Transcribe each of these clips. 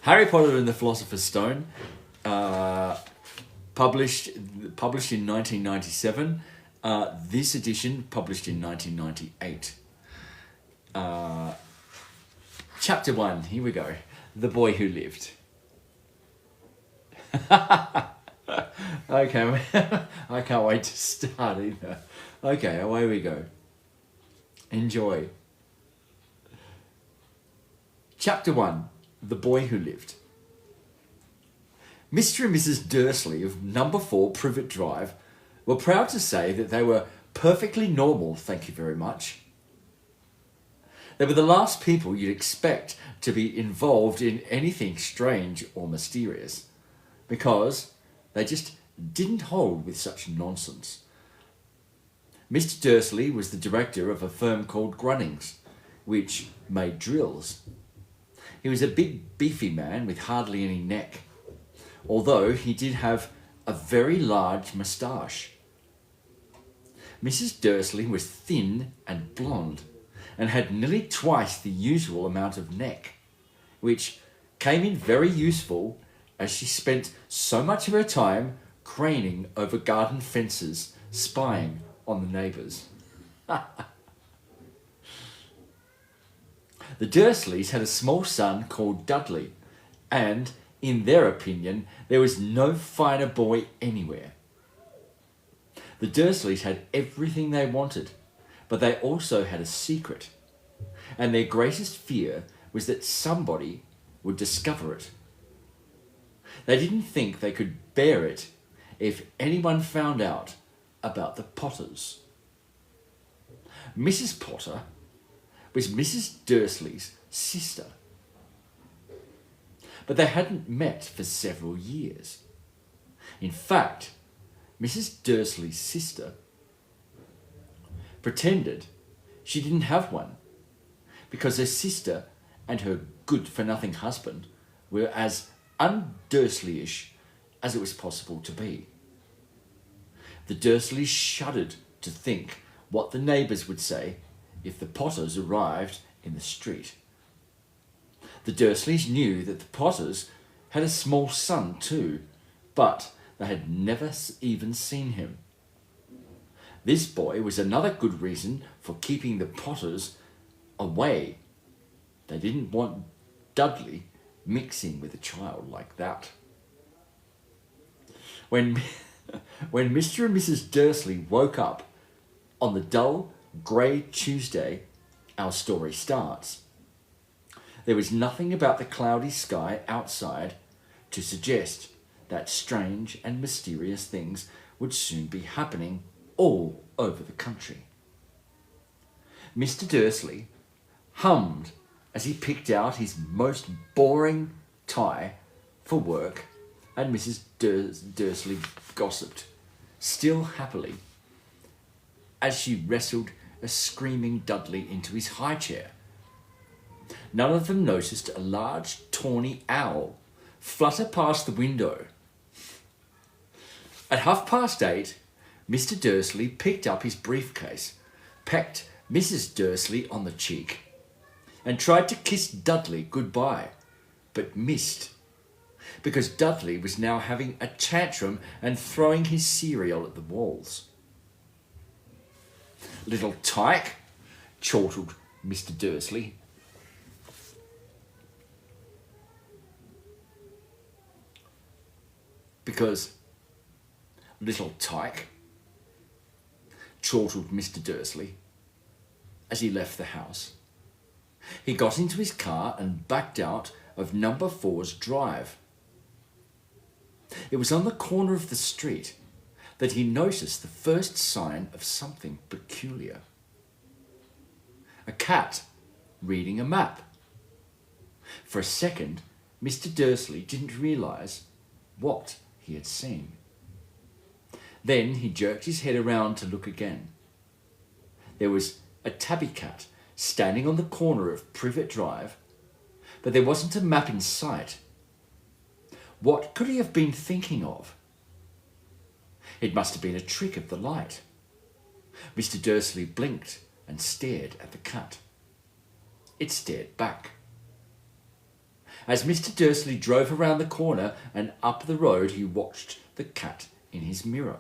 Harry Potter and the Philosopher's Stone, published in 1997. This edition published in 1998. Chapter 1, here we go. The Boy Who Lived. Okay, I can't wait to start either. Okay, away we go. Enjoy. Chapter 1, The Boy Who Lived. Mr. and Mrs. Dursley of number 4 Privet Drive were proud to say that they were perfectly normal, thank you very much. They were the last people you'd expect to be involved in anything strange or mysterious, because they just didn't hold with such nonsense. Mr. Dursley was the director of a firm called Grunnings, which made drills. He was a big, beefy man with hardly any neck, although he did have a very large moustache. Mrs. Dursley was thin and blonde, and had nearly twice the usual amount of neck, which came in very useful as she spent so much of her time craning over garden fences, spying on the neighbours. The Dursleys had a small son called Dudley, and, in their opinion, there was no finer boy anywhere. The Dursleys had everything they wanted, but they also had a secret, and their greatest fear was that somebody would discover it. They didn't think they could bear it if anyone found out about the Potters. Mrs. Potter was Mrs. Dursley's sister, but they hadn't met for several years. In fact, Mrs. Dursley's sister pretended she didn't have one, because her sister and her good-for-nothing husband were as un-Dursleyish as it was possible to be. The Dursleys shuddered to think what the neighbours would say if the Potters arrived in the street. The Dursleys knew that the Potters had a small son too, but they had never even seen him. This boy was another good reason for keeping the Potters away. They didn't want Dudley mixing with a child like that. When Mr. and Mrs. Dursley woke up on the dull, grey Tuesday our story starts, there was nothing about the cloudy sky outside to suggest that strange and mysterious things would soon be happening all over the country. Mr. Dursley hummed as he picked out his most boring tie for work, and Mrs. Dursley gossiped, still happily, as she wrestled a screaming Dudley into his high chair. None of them noticed a large tawny owl flutter past the window. At 8:30, Mr. Dursley picked up his briefcase, pecked Mrs. Dursley on the cheek, and tried to kiss Dudley goodbye, but missed, because Dudley was now having a tantrum and throwing his cereal at the walls. "Little tyke," chortled Mr. Dursley. Because, "Little tyke," chortled Mr. Dursley as he left the house. He got into his car and backed out of number 4's drive. It was on the corner of the street that he noticed the first sign of something peculiar. A cat reading a map. For a second, Mr. Dursley didn't realise what he had seen. Then he jerked his head around to look again. There was a tabby cat standing on the corner of Privet Drive, but there wasn't a map in sight. What could he have been thinking of? It must have been a trick of the light. Mr. Dursley blinked and stared at the cat. It stared back. As Mr. Dursley drove around the corner and up the road, he watched the cat in his mirror.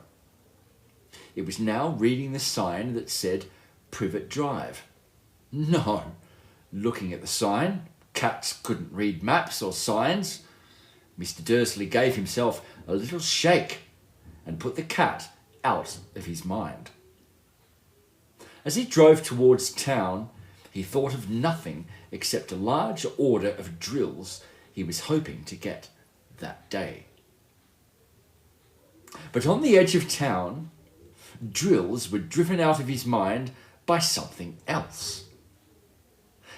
It was now reading the sign that said Privet Drive. No, looking at the sign, cats couldn't read maps or signs. Mr. Dursley gave himself a little shake and put the cat out of his mind. As he drove towards town, he thought of nothing except a large order of drills he was hoping to get that day. But on the edge of town, drills were driven out of his mind by something else.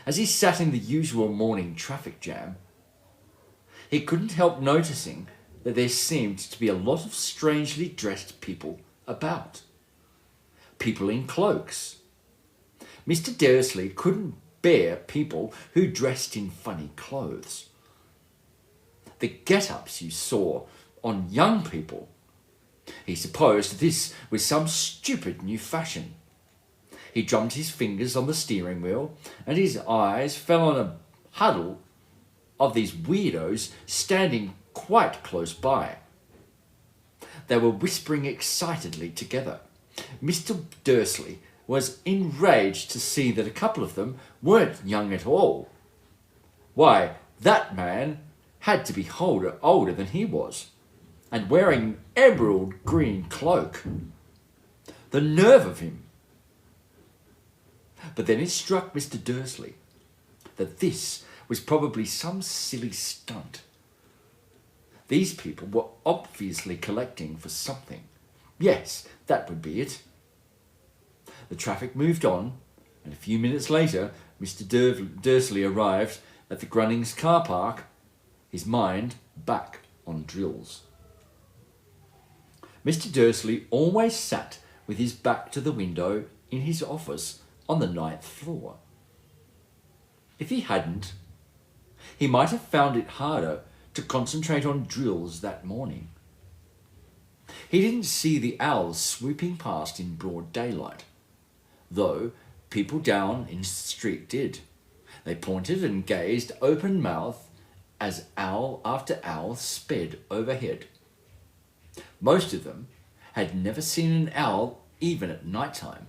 As he sat in the usual morning traffic jam, he couldn't help noticing that there seemed to be a lot of strangely dressed people about. People in cloaks. Mr. Dursley couldn't bear people who dressed in funny clothes. The get-ups you saw on young people. He supposed this was some stupid new fashion. He drummed his fingers on the steering wheel, and his eyes fell on a huddle of these weirdos standing quite close by. They were whispering excitedly together. Mr. Dursley was enraged to see that a couple of them weren't young at all. Why, that man had to be older than he was, and wearing an emerald green cloak. The nerve of him! But then it struck Mr. Dursley that this was probably some silly stunt. These people were obviously collecting for something. Yes, that would be it. The traffic moved on, and a few minutes later, Mr. Dursley arrived at the Grunnings car park, his mind back on drills. Mr. Dursley always sat with his back to the window in his office on the 9th floor. If he hadn't, he might have found it harder to concentrate on drills that morning. He didn't see the owls swooping past in broad daylight, though people down in the street did. They pointed and gazed open-mouthed as owl after owl sped overhead. Most of them had never seen an owl even at night time.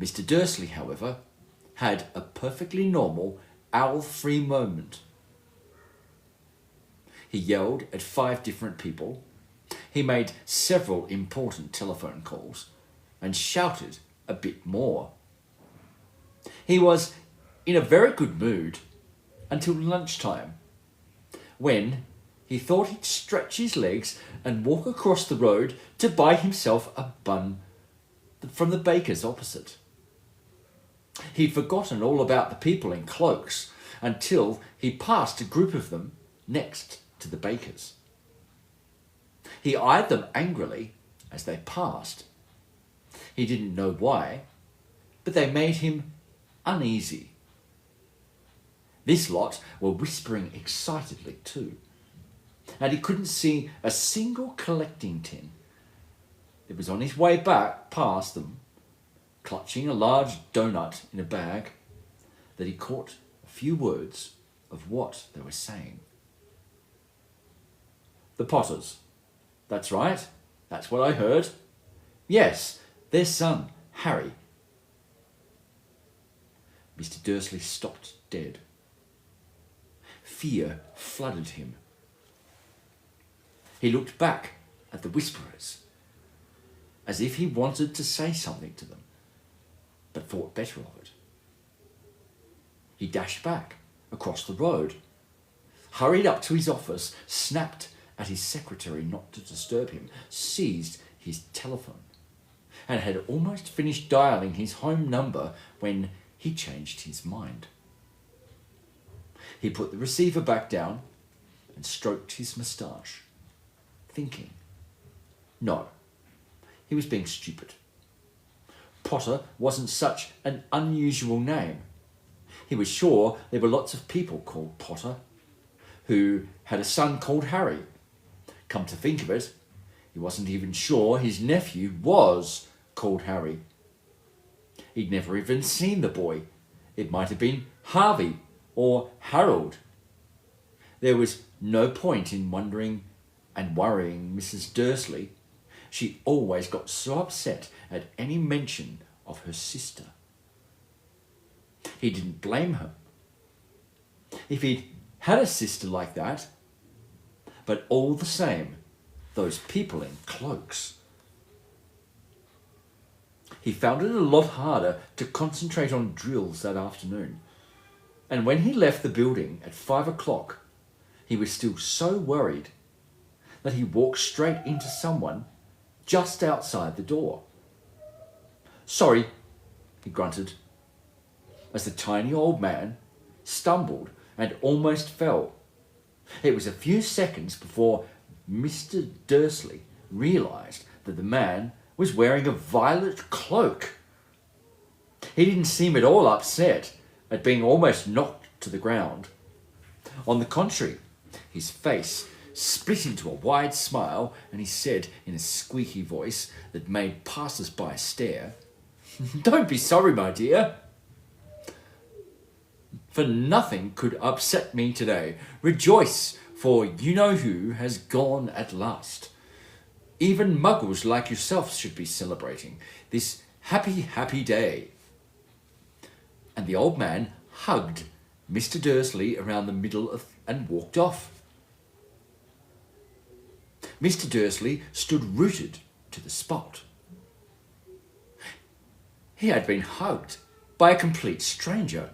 Mr. Dursley, however, had a perfectly normal owl-free moment. He yelled at 5 different people. He made several important telephone calls and shouted a bit more. He was in a very good mood until lunchtime, when he thought he'd stretch his legs and walk across the road to buy himself a bun from the baker's opposite. He'd forgotten all about the people in cloaks until he passed a group of them next to the baker's. He eyed them angrily as they passed. He didn't know why, but they made him uneasy. This lot were whispering excitedly too, and he couldn't see a single collecting tin. It was on his way back past them, clutching a large donut in a bag, that he caught a few words of what they were saying. The Potters. That's right, that's what I heard. Yes, their son, Harry. Mr. Dursley stopped dead. Fear flooded him. He looked back at the whisperers, as if he wanted to say something to them, but thought better of it. He dashed back across the road, hurried up to his office, snapped at his secretary not to disturb him, seized his telephone, and had almost finished dialing his home number when he changed his mind. He put the receiver back down and stroked his moustache, thinking. No, he was being stupid. Potter wasn't such an unusual name. He was sure there were lots of people called Potter who had a son called Harry. Come to think of it, he wasn't even sure his nephew was called Harry. He'd never even seen the boy. It might have been Harvey or Harold. There was no point in wondering and worrying Mrs. Dursley. She always got so upset at any mention of her sister. He didn't blame her. If he'd had a sister like that, but all the same, those people in cloaks. He found it a lot harder to concentrate on drills that afternoon. And when he left the building at 5 o'clock, he was still so worried that he walked straight into someone just outside the door. "Sorry," he grunted, as the tiny old man stumbled and almost fell. It was a few seconds before Mr. Dursley realised that the man was wearing a violet cloak. He didn't seem at all upset at being almost knocked to the ground. On the contrary, his face split into a wide smile, and he said in a squeaky voice that made passers-by stare, "Don't be sorry, my dear, for nothing could upset me today. Rejoice, for you-know-who has gone at last. Even muggles like yourself should be celebrating this happy, happy day." And the old man hugged Mr. Dursley around the middle and walked off. Mr. Dursley stood rooted to the spot. He had been hugged by a complete stranger.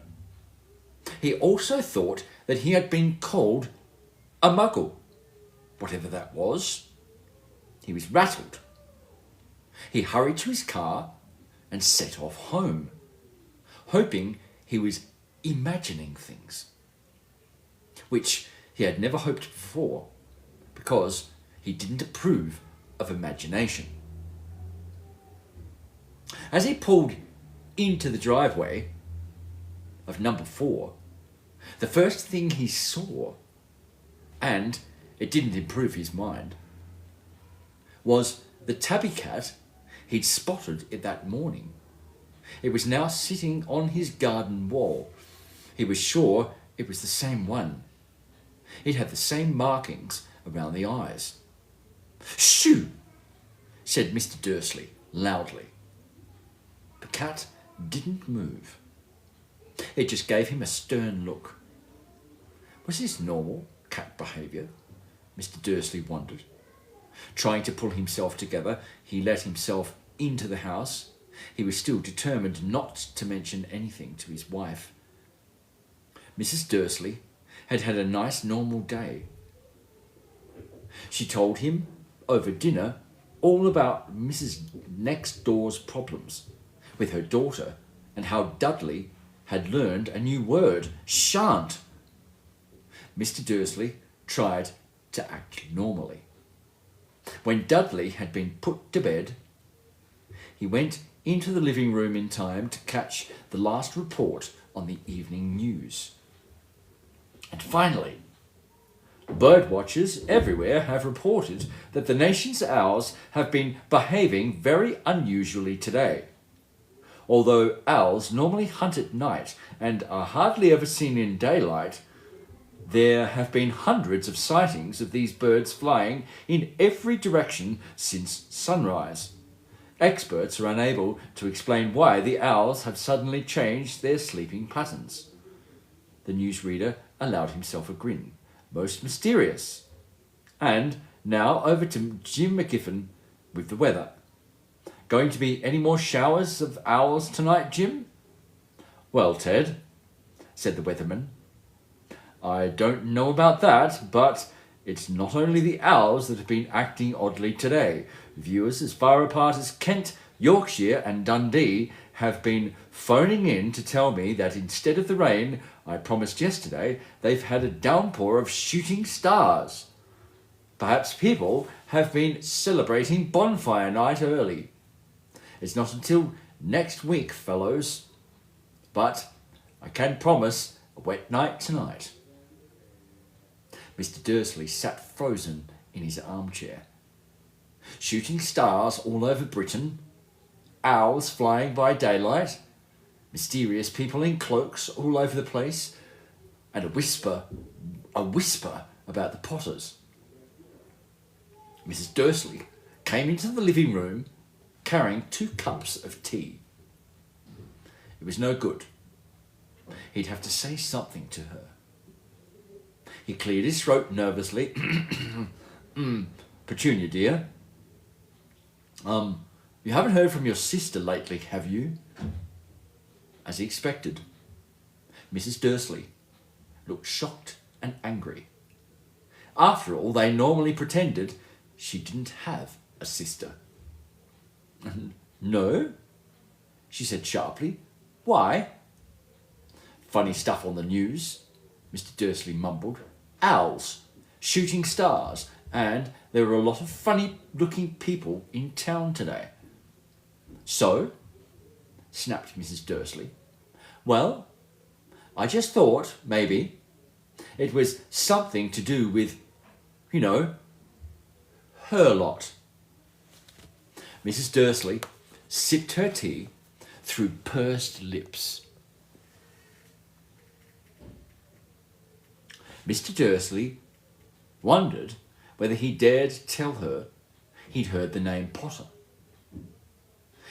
He also thought that he had been called a muggle, whatever that was. He was rattled. He hurried to his car and set off home, hoping he was imagining things, which he had never hoped before, because he didn't approve of imagination. As he pulled into the driveway of number 4, the first thing he saw, and it didn't improve his mind, was the tabby cat he'd spotted it that morning. It was now sitting on his garden wall. He was sure it was the same one. It had the same markings around the eyes. "Shoo!" said Mr. Dursley loudly. The cat didn't move. It just gave him a stern look. Was this normal cat behaviour? Mr. Dursley wondered. Trying to pull himself together, he let himself into the house. He was still determined not to mention anything to his wife. Mrs. Dursley had had a nice normal day. She told him over dinner all about Mrs. Next Door's problems with her daughter and how Dudley had learned a new word, shan't. Mr. Dursley tried to act normally. When Dudley had been put to bed, he went into the living room in time to catch the last report on the evening news. And finally, bird watchers everywhere have reported that the nation's owls have been behaving very unusually today. Although owls normally hunt at night and are hardly ever seen in daylight, there have been hundreds of sightings of these birds flying in every direction since sunrise. Experts are unable to explain why the owls have suddenly changed their sleeping patterns. The newsreader allowed himself a grin. Most mysterious. And now over to Jim McGiffin with the weather. Going to be any more showers of owls tonight, Jim? Well, Ted, said the weatherman, I don't know about that, but it's not only the owls that have been acting oddly today. Viewers as far apart as Kent, Yorkshire and Dundee have been phoning in to tell me that instead of the rain I promised yesterday, they've had a downpour of shooting stars. Perhaps people have been celebrating bonfire night early. It's not until next week, fellows, but I can promise a wet night tonight. Mr. Dursley sat frozen in his armchair. Shooting stars all over Britain, owls flying by daylight, mysterious people in cloaks all over the place, and a whisper a whisper about the Potters. Mrs. Dursley came into the living room carrying 2 cups of tea. It was no good. He'd have to say something to her. He cleared his throat nervously. Petunia, dear. You haven't heard from your sister lately, have you? As he expected, Mrs. Dursley looked shocked and angry. After all, they normally pretended she didn't have a sister. No, she said sharply. Why? Funny stuff on the news, Mr. Dursley mumbled. Owls, shooting stars, and there were a lot of funny-looking people in town today. So? Snapped Mrs. Dursley. Well, I just thought, maybe, it was something to do with, her lot. Mrs. Dursley sipped her tea through pursed lips. Mr. Dursley wondered whether he dared tell her he'd heard the name Potter.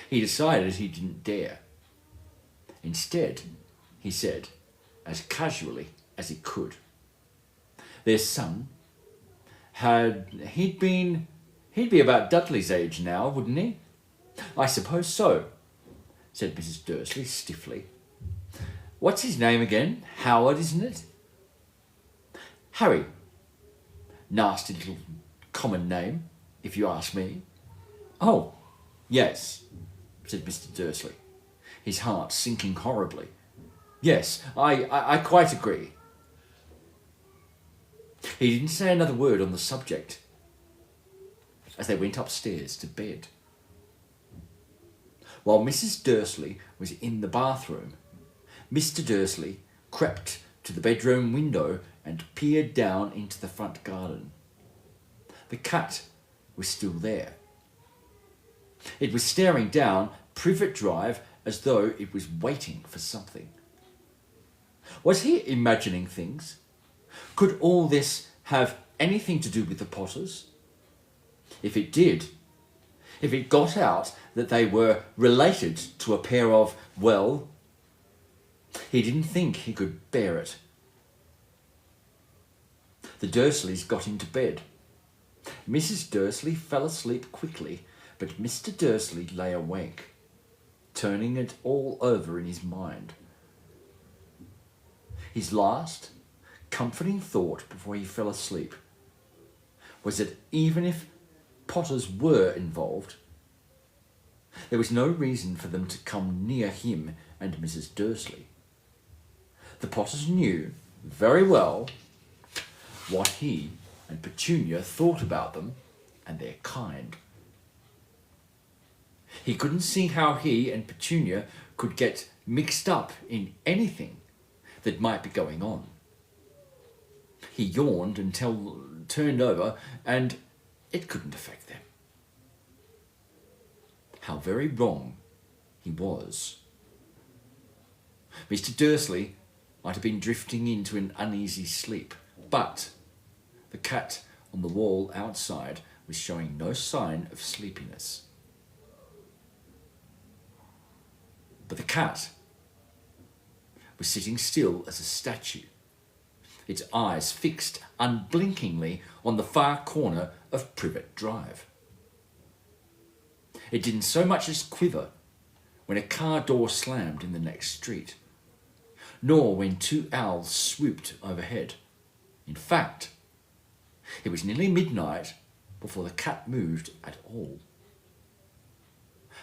He decided he didn't dare. Instead, he said, as casually as he could, their son he'd be about Dudley's age now, wouldn't he? I suppose so, said Mrs. Dursley stiffly. What's his name again? Howard, isn't it? Harry. Nasty little common name, if you ask me. Oh, yes, said Mr. Dursley, his heart sinking horribly. Yes, I quite agree. He didn't say another word on the subject as they went upstairs to bed. While Mrs. Dursley was in the bathroom, Mr. Dursley crept to the bedroom window and peered down into the front garden. The cat was still there. It was staring down Privet Drive as though it was waiting for something. Was he imagining things? Could all this have anything to do with the Potters? If it did, if it got out that they were related to a pair of, well, he didn't think he could bear it. The Dursleys got into bed. Mrs. Dursley fell asleep quickly, but Mr. Dursley lay awake, turning it all over in his mind. His last, comforting thought before he fell asleep was that even if Potters were involved, there was no reason for them to come near him and Mrs. Dursley. The Potters knew very well what he and Petunia thought about them and their kind. He couldn't see how he and Petunia could get mixed up in anything that might be going on. He yawned until turned over, and it couldn't affect them. How very wrong he was. Mr. Dursley might have been drifting into an uneasy sleep, but the cat on the wall outside was showing no sign of sleepiness. But the cat was sitting still as a statue, its eyes fixed unblinkingly on the far corner of Privet Drive. It didn't so much as quiver when a car door slammed in the next street, nor when 2 owls swooped overhead. In fact, it was nearly midnight before the cat moved at all.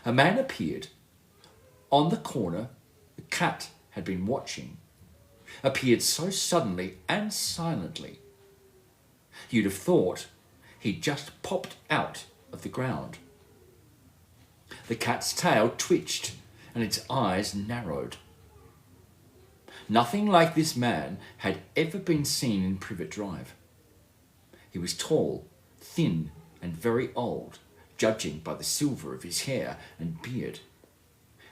A man appeared. On the corner, the cat had been watching, appeared so suddenly and silently, you'd have thought he'd just popped out of the ground. The cat's tail twitched and its eyes narrowed. Nothing like this man had ever been seen in Privet Drive. He was tall, thin, and very old, judging by the silver of his hair and beard,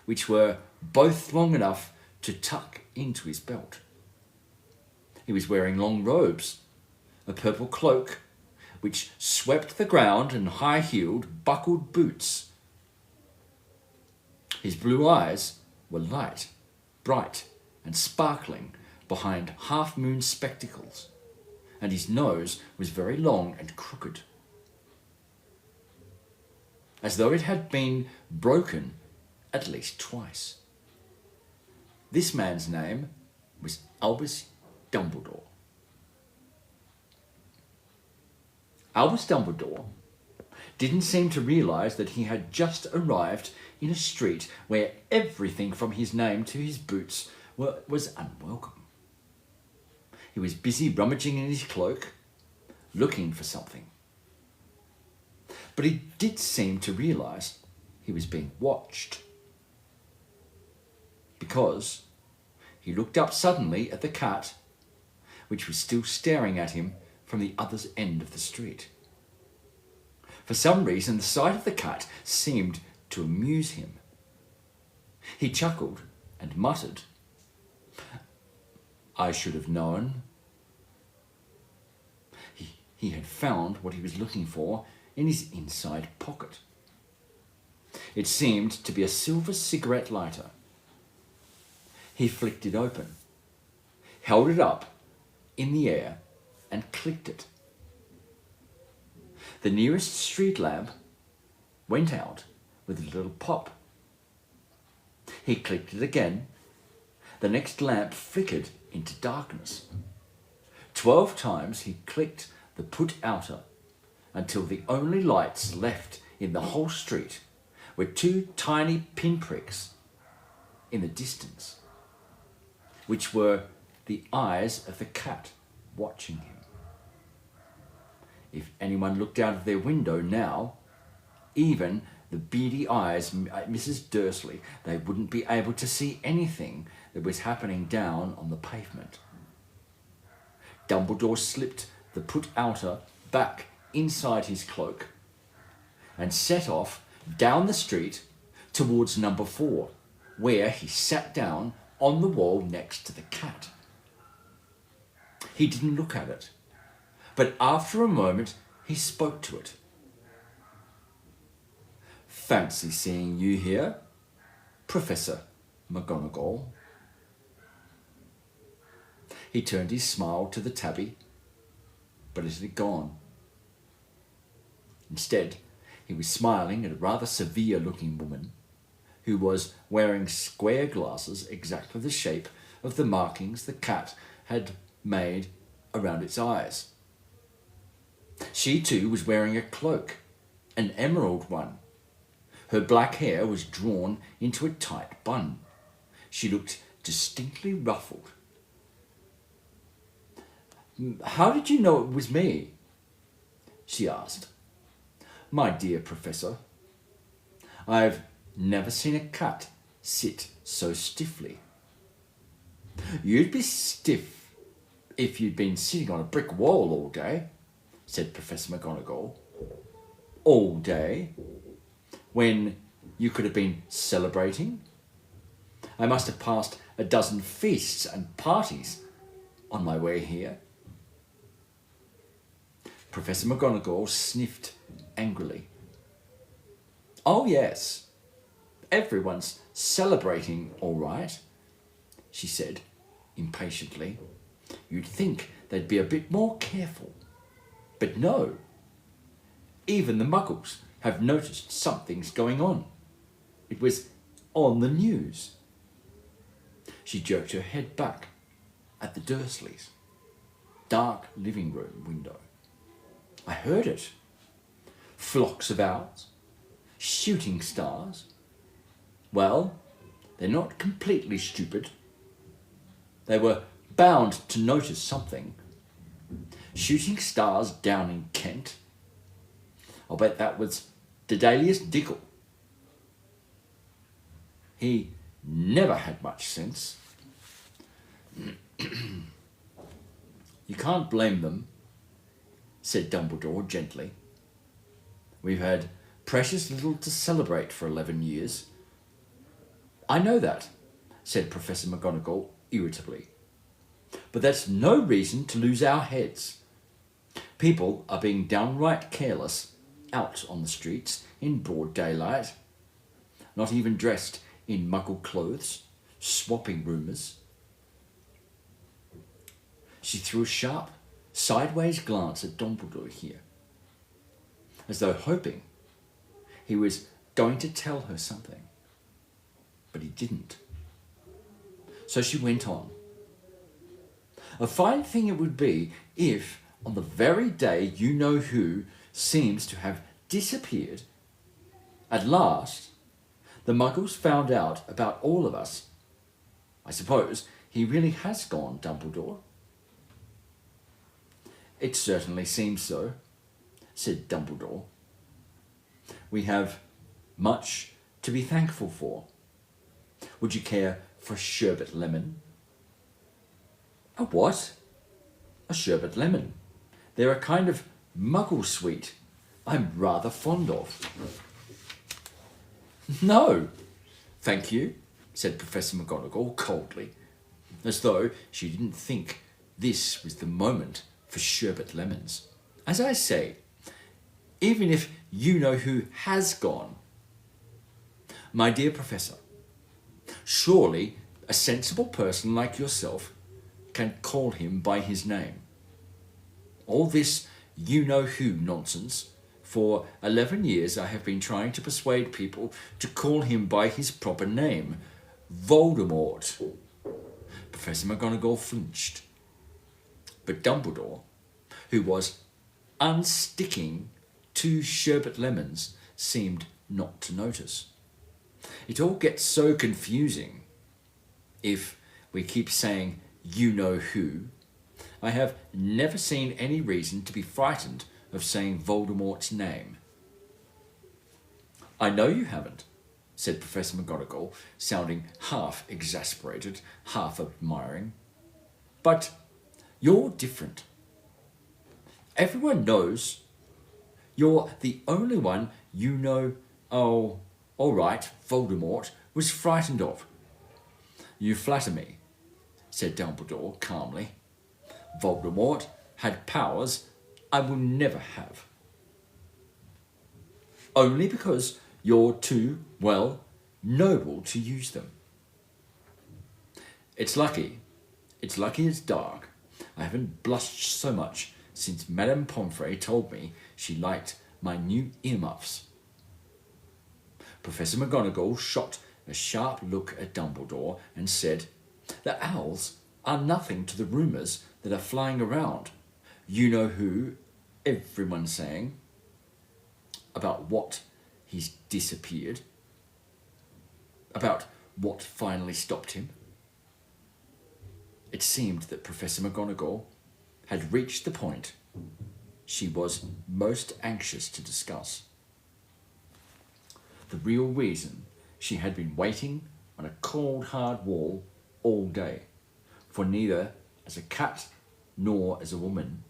which were both long enough to tuck into his belt. He He was wearing long robes, a purple cloak, which swept the ground, and high-heeled, buckled boots. His blue eyes were light, bright, and sparkling behind half-moon spectacles, and his nose was very long and crooked, as though it had been broken at least twice. This man's name was Albus Dumbledore. Albus Dumbledore didn't seem to realise that he had just arrived in a street where everything from his name to his boots was unwelcome. He was busy rummaging in his cloak, looking for something. But he did seem to realise he was being watched, because he looked up suddenly at the cat, which was still staring at him from the other end of the street. For some reason, the sight of the cat seemed to amuse him. He chuckled and muttered, "I should have known." He had found what he was looking for in his inside pocket. It seemed to be a silver cigarette lighter. He flicked it open, held it up in the air, and clicked it. The nearest street lamp went out with a little pop. He clicked it again. The next lamp flickered into darkness. 12 times he clicked the put-outer until the only lights left in the whole street were 2 tiny pinpricks in the distance, which were the eyes of the cat watching him. If anyone looked out of their window now, even the beady eyes at Mrs. Dursley, they wouldn't be able to see anything that was happening down on the pavement. Dumbledore slipped the put-outer back inside his cloak and set off down the street towards number 4, where he sat down on the wall next to the cat. He didn't look at it, but after a moment he spoke to it. "Fancy seeing you here, Professor McGonagall." He turned his smile to the tabby, but it had gone. Instead, he was smiling at a rather severe-looking woman who was wearing square glasses exactly the shape of the markings the cat had made around its eyes. She too was wearing a cloak, an emerald one. Her black hair was drawn into a tight bun. She looked distinctly ruffled. "How did you know it was me?" she asked. "My dear Professor, I've never seen a cat sit so stiffly." "You'd be stiff if you'd been sitting on a brick wall all day," said Professor McGonagall. "All day? When you could have been celebrating? I must have passed a dozen feasts and parties on my way here." Professor McGonagall sniffed angrily. "Oh yes, everyone's celebrating all right," she said impatiently. "You'd think they'd be a bit more careful. But no, even the Muggles have noticed something's going on. It was on the news." She jerked her head back at the Dursleys' dark living room window. "I heard it. Flocks of owls, shooting stars. Well, they're not completely stupid. They were bound to notice something. Shooting stars down in Kent. I'll bet that was Dedalius Diggle. He never had much sense." "You can't blame them," said Dumbledore gently. "We've had precious little to celebrate for 11 years. "I know that," said Professor McGonagall irritably. But that's no reason to lose our heads. People are being downright careless out on the streets in broad daylight, not even dressed in muggle clothes, swapping rumours. She threw a sharp, sideways glance at Dumbledore here, as though hoping he was going to tell her something. But he didn't. So she went on. A fine thing it would be if, on the very day you-know-who seems to have disappeared, at last, the Muggles found out about all of us. I suppose he really has gone, Dumbledore. It certainly seems so, said Dumbledore. We have much to be thankful for. Would you care for a sherbet lemon? A what? A sherbet lemon. They're a kind of muggle sweet I'm rather fond of. No, thank you, said Professor McGonagall coldly, as though she didn't think this was the moment for sherbet lemons. As I say, even if you-know-who has gone, my dear Professor, surely a sensible person like yourself can call him by his name. All this you-know-who nonsense, for 11 years I have been trying to persuade people to call him by his proper name, Voldemort. Professor McGonagall flinched. But Dumbledore, who was unsticking 2 sherbet lemons, seemed not to notice. It all gets so confusing. If we keep saying you-know-who, I have never seen any reason to be frightened of saying Voldemort's name. I know you haven't, said Professor McGonagall, sounding half exasperated, half admiring. But you're different. Everyone knows. You're the only one you know, oh, all right, Voldemort was frightened of. You flatter me, said Dumbledore calmly. Voldemort had powers I will never have. Only because you're too, well, noble to use them. It's lucky it's dark. I haven't blushed so much since Madame Pomfrey told me she liked my new earmuffs. Professor McGonagall shot a sharp look at Dumbledore and said, the owls are nothing to the rumours that are flying around. You know who, everyone's saying, about what he's disappeared, about what finally stopped him. It seemed that Professor McGonagall had reached the point she was most anxious to discuss. The real reason she had been waiting on a cold, hard wall all day, for neither as a cat nor as a woman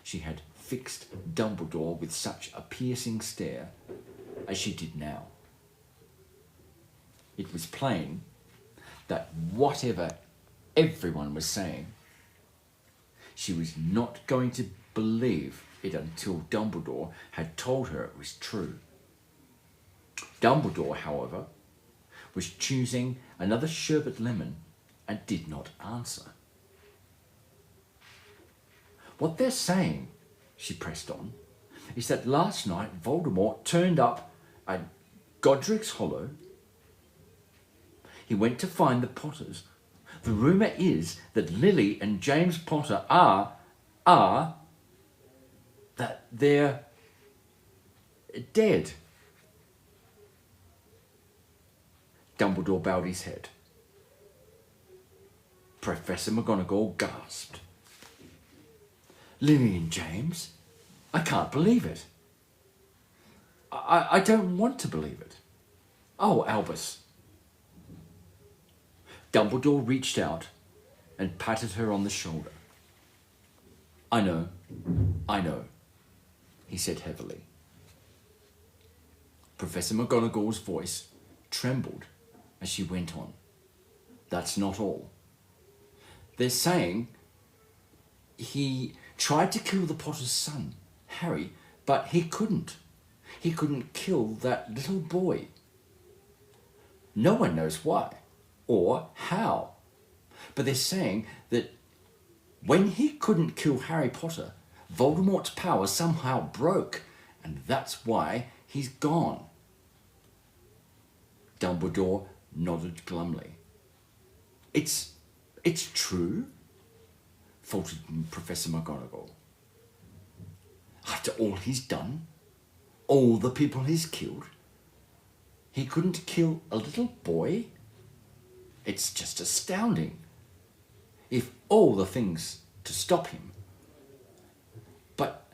she had fixed Dumbledore with such a piercing stare as she did now. It was plain that whatever everyone was saying, she was not going to believe it until Dumbledore had told her it was true. Dumbledore, however, was choosing another sherbet lemon and did not answer. What they're saying, she pressed on, is that last night Voldemort turned up at Godric's Hollow. He went to find the Potters. The rumour is that Lily and James Potter that they're dead. Dumbledore bowed his head. Professor McGonagall gasped. Lily and James? I can't believe it. I don't want to believe it. Oh, Albus. Dumbledore reached out and patted her on the shoulder. I know, he said heavily. Professor McGonagall's voice trembled as she went on. That's not all. They're saying he tried to kill the Potter's son, Harry, but he couldn't. He couldn't kill that little boy. No one knows why or how. But they're saying that when he couldn't kill Harry Potter, Voldemort's power somehow broke, and that's why he's gone. Dumbledore nodded glumly. It's true, faltered Professor McGonagall. After all he's done, all the people he's killed, he couldn't kill a little boy? It's just astounding. If all the things to stop him. But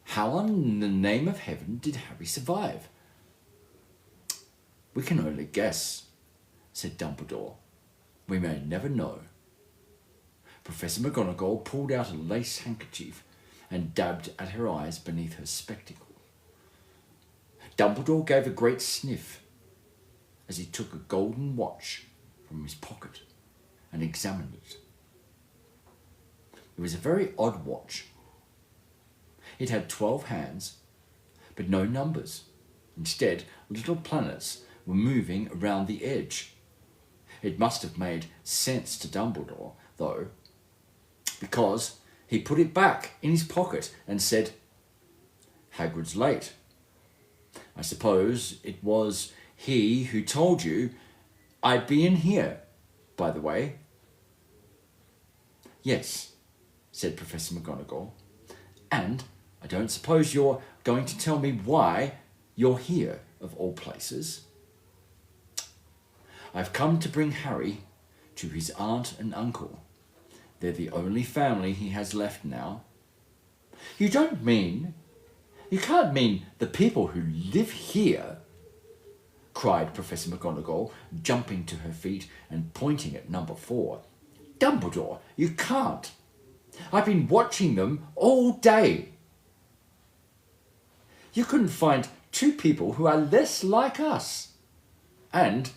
how in the name of heaven did Harry survive? We can only guess, said Dumbledore. We may never know. Professor McGonagall pulled out a lace handkerchief and dabbed at her eyes beneath her spectacles. Dumbledore gave a great sniff as he took a golden watch from his pocket and examined it. It was a very odd watch. It had 12 hands, but no numbers. Instead, little planets were moving around the edge. It must have made sense to Dumbledore, though, because he put it back in his pocket and said, Hagrid's late. I suppose it was he who told you I'd be in here, by the way. Yes, said Professor McGonagall, and I don't suppose you're going to tell me why you're here, of all places. I've come to bring Harry to his aunt and uncle. They're the only family he has left now. You can't mean the people who live here, cried Professor McGonagall, jumping to her feet and pointing at number 4. Dumbledore, you can't. I've been watching them all day. You couldn't find 2 people who are less like us. And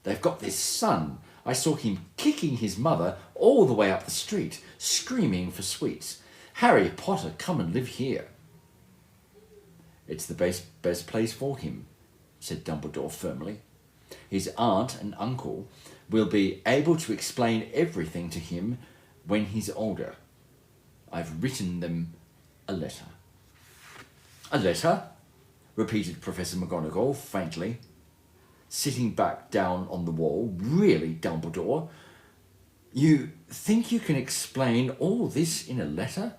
they've got this son. I saw him kicking his mother all the way up the street, screaming for sweets. Harry Potter, come and live here. It's the best place for him, said Dumbledore firmly. His aunt and uncle will be able to explain everything to him when he's older. I've written them a letter. A letter? Repeated Professor McGonagall faintly, sitting back down on the wall. Really, Dumbledore? You think you can explain all this in a letter?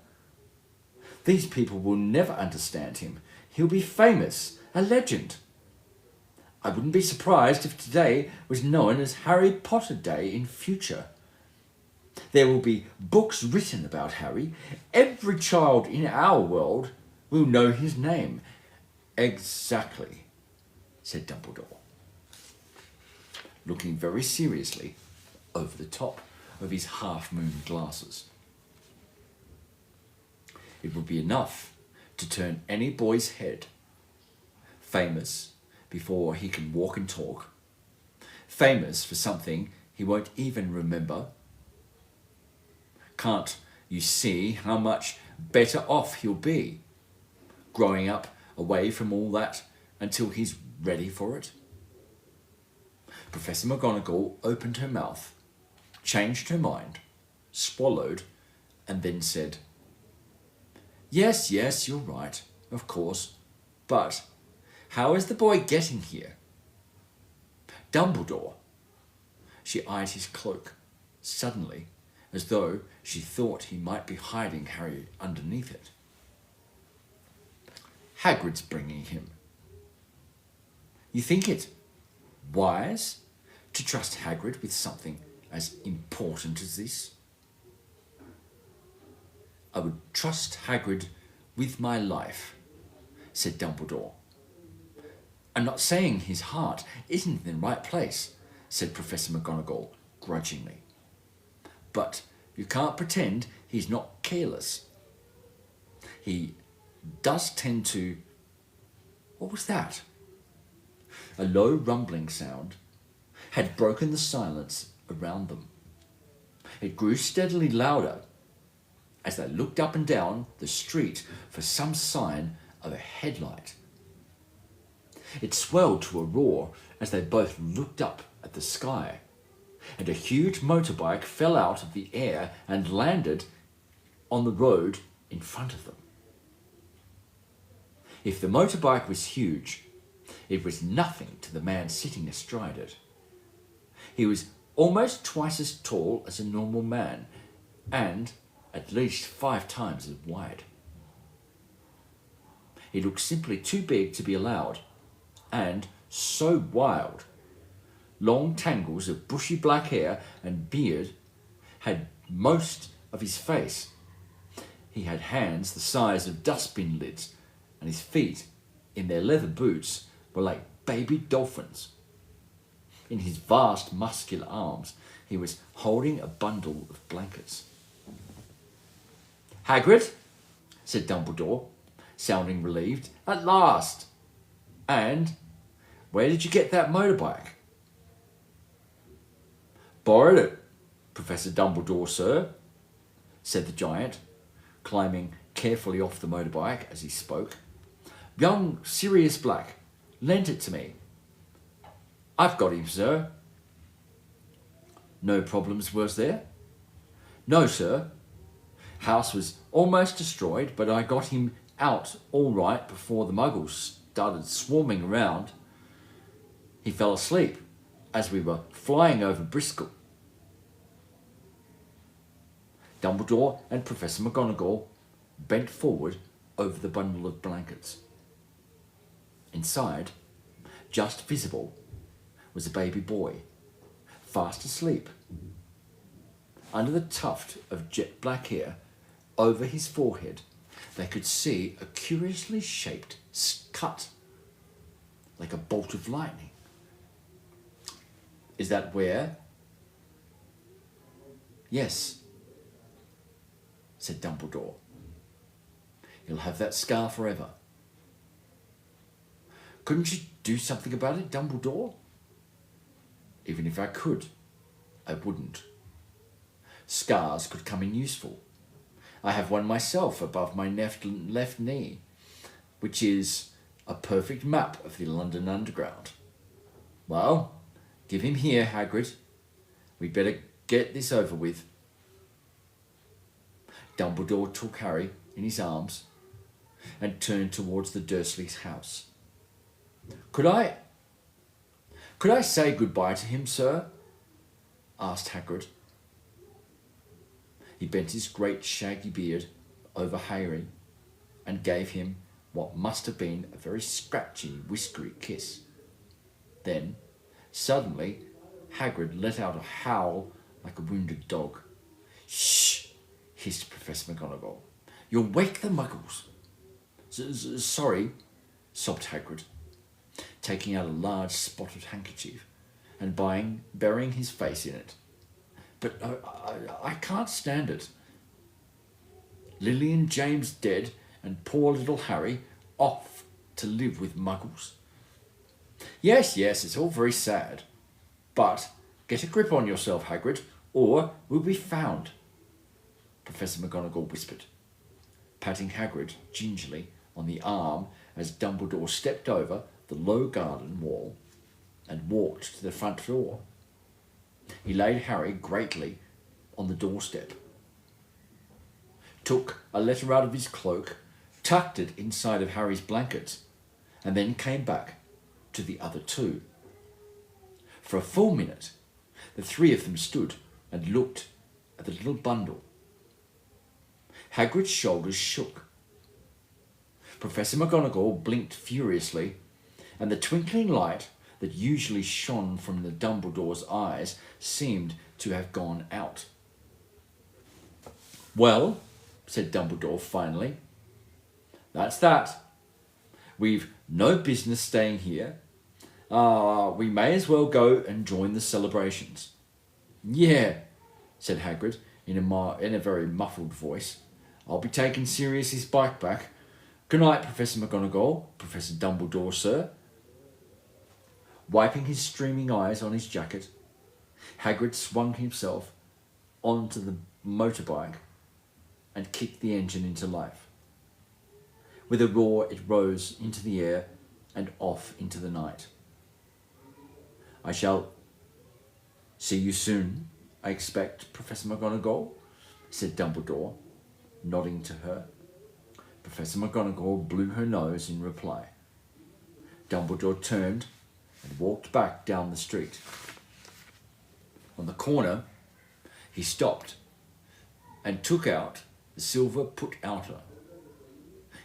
These people will never understand him. He'll be famous, a legend. I wouldn't be surprised if today was known as Harry Potter Day in future. There will be books written about Harry. Every child in our world will know his name. Exactly, said Dumbledore, looking very seriously over the top of his half-moon glasses. It would be enough to turn any boy's head. Famous before he can walk and talk. Famous for something he won't even remember. Can't you see how much better off he'll be, growing up away from all that until he's ready for it? Professor McGonagall opened her mouth, changed her mind, swallowed, and then said, Yes, you're right, of course, but how is the boy getting here? Dumbledore. She eyed his cloak, suddenly, as though she thought he might be hiding Harry underneath it. Hagrid's bringing him. You think it wise to trust Hagrid with something as important as this? I would trust Hagrid with my life, said Dumbledore. I'm not saying his heart isn't in the right place, said Professor McGonagall grudgingly. But you can't pretend he's not careless. He does tend to... What was that? A low rumbling sound had broken the silence around them. It grew steadily louder as they looked up and down the street for some sign of a headlight. It swelled to a roar as they both looked up at the sky, and a huge motorbike fell out of the air and landed on the road in front of them. If the motorbike was huge, it was nothing to the man sitting astride it. He was almost twice as tall as a normal man, and at least 5 times as wide. He looked simply too big to be allowed, and so wild. Long tangles of bushy black hair and beard had most of his face. He had hands the size of dustbin lids, and his feet, in their leather boots, were like baby dolphins. In his vast muscular arms, he was holding a bundle of blankets. "Hagrid," said Dumbledore, sounding relieved. "At last! And where did you get that motorbike?" "Borrowed it, Professor Dumbledore, sir," said the giant, climbing carefully off the motorbike as he spoke. "Young Sirius Black lent it to me. I've got him, sir." "No problems, was there?" "No, sir. House was almost destroyed, but I got him out all right before the muggles started swarming around. He fell asleep as we were flying over Bristol." Dumbledore and Professor McGonagall bent forward over the bundle of blankets. Inside, just visible, was a baby boy, fast asleep. Under the tuft of jet black hair over his forehead, they could see a curiously shaped cut, like a bolt of lightning. "Is that where?" "Yes," said Dumbledore. "He'll have that scar forever." "Couldn't you do something about it, Dumbledore?" "Even if I could, I wouldn't. Scars could come in useful. I have one myself above my left knee, which is a perfect map of the London Underground. Well, give him here, Hagrid. We'd better get this over with." Dumbledore took Harry in his arms and turned towards the Dursleys' house. Could I say goodbye to him, sir?" asked Hagrid. He bent his great shaggy beard over Harry and gave him what must have been a very scratchy, whiskery kiss. Then, suddenly, Hagrid let out a howl like a wounded dog. "Shh!" hissed Professor McGonagall. "You'll wake the muggles." Sorry," sobbed Hagrid, taking out a large spotted handkerchief and burying his face in it. "But I can't stand it. Lily and James dead, and poor little Harry off to live with muggles." Yes, it's all very sad. But get a grip on yourself, Hagrid, or we'll be found," Professor McGonagall whispered, patting Hagrid gingerly on the arm as Dumbledore stepped over the low garden wall and walked to the front door. He laid Harry greatly on the doorstep, took a letter out of his cloak, tucked it inside of Harry's blankets, and then came back to the other two. For a full minute, the three of them stood and looked at the little bundle. Hagrid's shoulders shook. Professor McGonagall blinked furiously, and the twinkling light that usually shone from the Dumbledore's eyes seemed to have gone out. "Well," said Dumbledore finally, "that's that. We've no business staying here. We may as well go and join the celebrations." "Yeah," said Hagrid in a very muffled voice. "I'll be taking Sirius's bike back. Good night, Professor McGonagall, Professor Dumbledore, sir." Wiping his streaming eyes on his jacket, Hagrid swung himself onto the motorbike and kicked the engine into life. With a roar, it rose into the air and off into the night. I shall see you soon, I expect, Professor McGonagall, said Dumbledore, nodding to her. Professor McGonagall blew her nose in reply. Dumbledore turned and walked back down the street. On the corner, he stopped and took out the silver put-outer.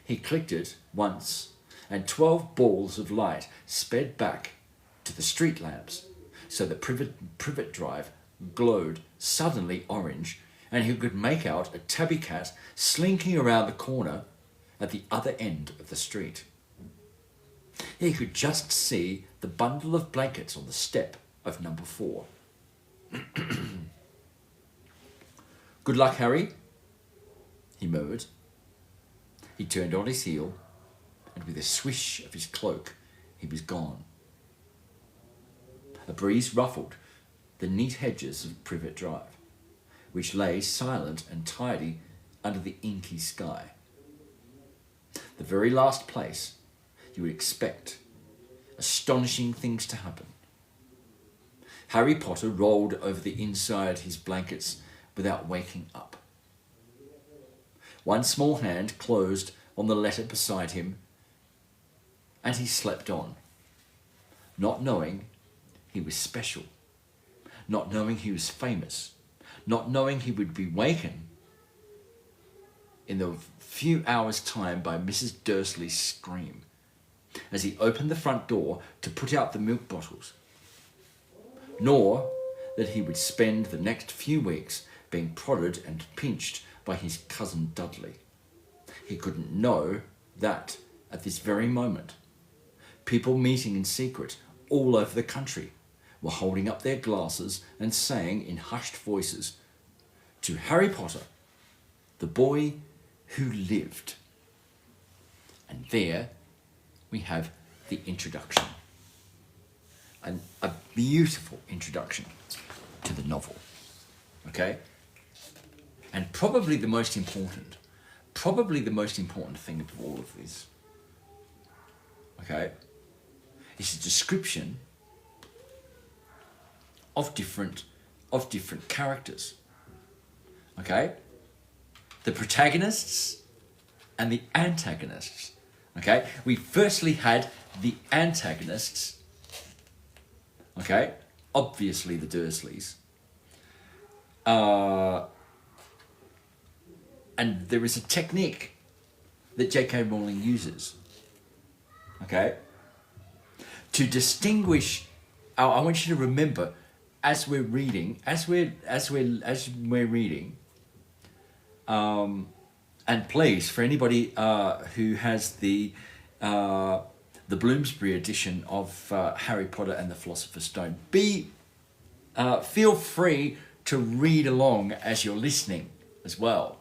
He clicked it once, and 12 balls of light sped back to the street lamps, so the privet drive glowed suddenly orange, and he could make out a tabby cat slinking around the corner at the other end of the street. He could just see the bundle of blankets on the step of number 4. Good luck, Harry, he murmured. He turned on his heel, and with a swish of his cloak, he was gone. A breeze ruffled the neat hedges of Privet Drive, which lay silent and tidy under the inky sky. The very last place you would expect astonishing things to happen. Harry Potter rolled over the inside his blankets without waking up. One small hand closed on the letter beside him, and he slept on, not knowing he was special, not knowing he was famous, not knowing he would be wakened in the few hours' time by Mrs. Dursley's scream as he opened the front door to put out the milk bottles, nor that he would spend the next few weeks being prodded and pinched by his cousin Dudley. He couldn't know that at this very moment, people meeting in secret all over the country were holding up their glasses and saying in hushed voices, "To Harry Potter, the boy who lived." And there we have the introduction, and a beautiful introduction to the novel, okay? And probably the most important thing of all of this, okay, is a description of different characters, okay? The protagonists and the antagonists, okay? We firstly had the antagonists, okay? Obviously the Dursleys. And there is a technique that J.K. Rowling uses, okay, to distinguish. I want you to remember, as we're reading, and please, for anybody who has the Bloomsbury edition of Harry Potter and the Philosopher's Stone, feel free to read along as you're listening as well.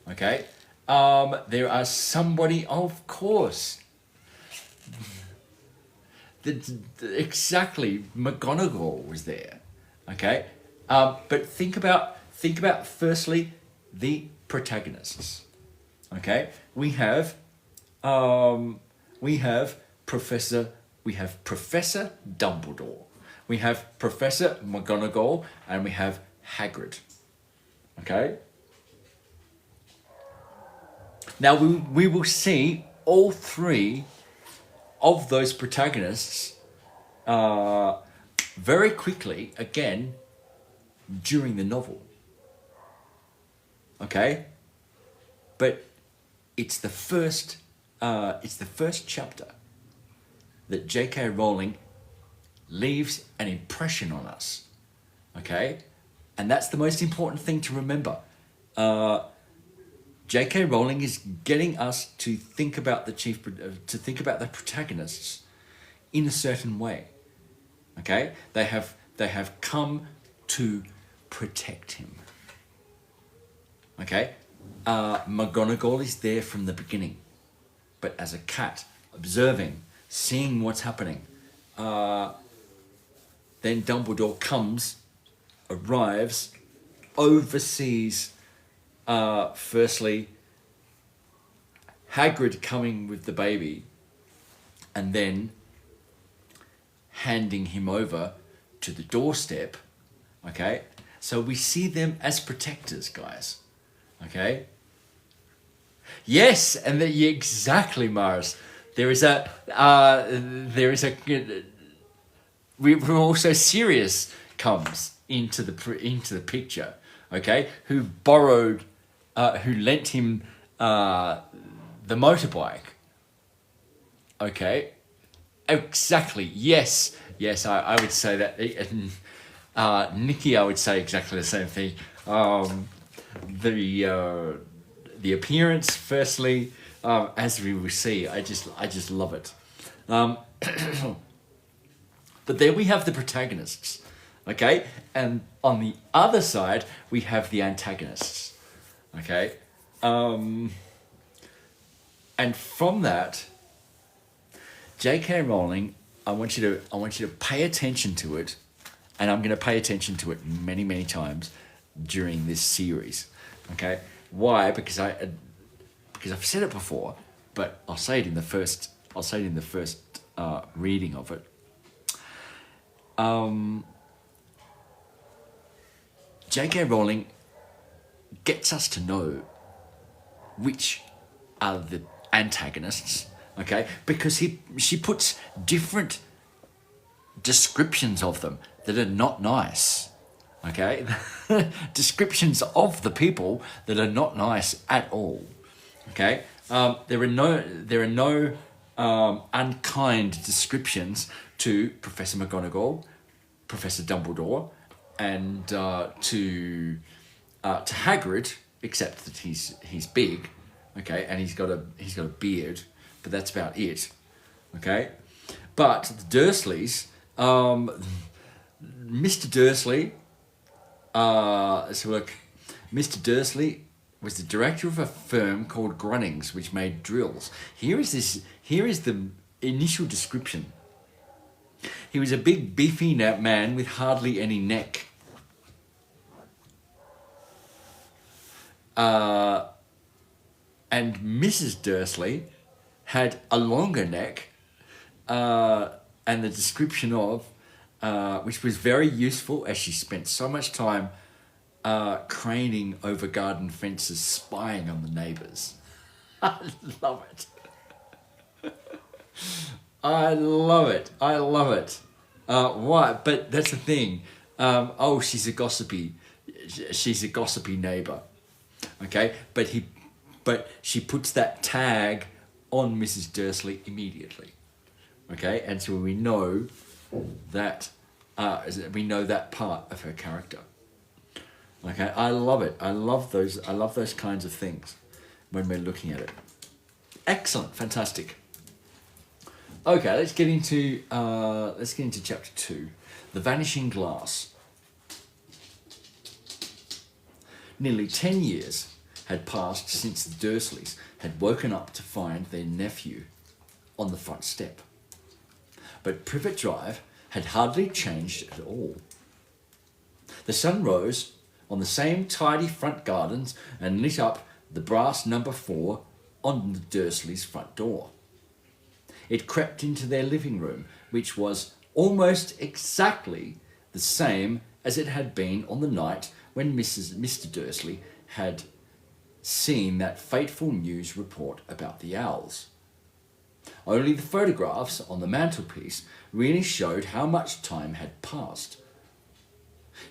Okay, there are somebody, of course. Exactly, McGonagall was there. Okay, but think about firstly the protagonists. Okay, we have Professor Dumbledore, we have Professor McGonagall, and we have Hagrid. Okay. Now we will see all three of those protagonists very quickly again during the novel. Okay, but it's the first chapter that J.K. Rowling leaves an impression on us. Okay, and that's the most important thing to remember. J.K. Rowling is getting us to think about the protagonists in a certain way. Okay, they have come to protect him. Okay, McGonagall is there from the beginning, but as a cat, observing, seeing what's happening. Then Dumbledore arrives oversees, firstly, Hagrid coming with the baby and then handing him over to the doorstep, okay? So we see them as protectors, guys, okay? Yes, and exactly, Mars. We also Sirius comes into the picture, okay? Who lent him the motorbike, okay? Exactly. Yes. I would say that. Nikki, I would say exactly the same thing. The appearance, firstly, as we will see, I just love it. But there we have the protagonists, okay, and on the other side we have the antagonists, okay, and from that, J.K. Rowling, I want you to pay attention to it, and I'm going to pay attention to it many, many times during this series. Okay, why? Because I've said it before, but I'll say it in the first reading of it. J.K. Rowling gets us to know which are the antagonists, okay? Because she puts different descriptions of them that are not nice, okay? Descriptions of the people that are not nice at all, okay? There are no unkind descriptions to Professor McGonagall, Professor Dumbledore, and to Hagrid, except that he's big, okay, and he's got a beard, but that's about it, okay. But the Dursleys, Mr. Dursley, let's look. Mr. Dursley was the director of a firm called Grunnings, which made drills. Here is the initial description. He was a big, beefy man with hardly any neck. And Mrs. Dursley had a longer neck, and the description of, which was very useful as she spent so much time craning over garden fences, spying on the neighbours. I love it. I love it. Why? But that's the thing. She's a gossipy neighbour. Okay, but she puts that tag on Mrs. Dursley immediately. Okay, and so we know that part of her character. Okay, I love it. I love those kinds of things when we're looking at it. Excellent, fantastic. Okay, let's get into chapter 2, The Vanishing Glass. Nearly 10 years had passed since the Dursleys had woken up to find their nephew on the front step. But Privet Drive had hardly changed at all. The sun rose on the same tidy front gardens and lit up the brass number 4 on the Dursleys' front door. It crept into their living room, which was almost exactly the same as it had been on the night when Mr. Dursley had seen that fateful news report about the owls. Only the photographs on the mantelpiece really showed how much time had passed.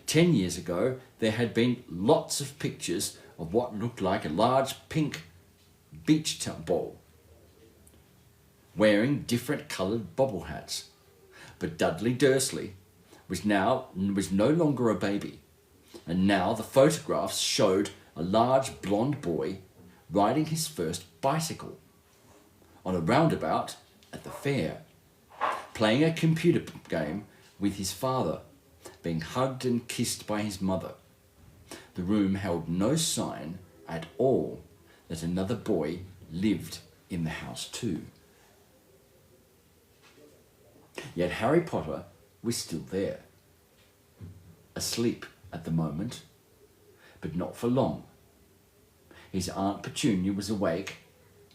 10 years ago, there had been lots of pictures of what looked like a large pink beach ball, wearing different coloured bobble hats. But Dudley Dursley was no longer a baby, and now the photographs showed a large blonde boy riding his first bicycle on a roundabout at the fair, playing a computer game with his father, being hugged and kissed by his mother. The room held no sign at all that another boy lived in the house too. Yet Harry Potter was still there, asleep at the moment, but not for long. His Aunt Petunia was awake,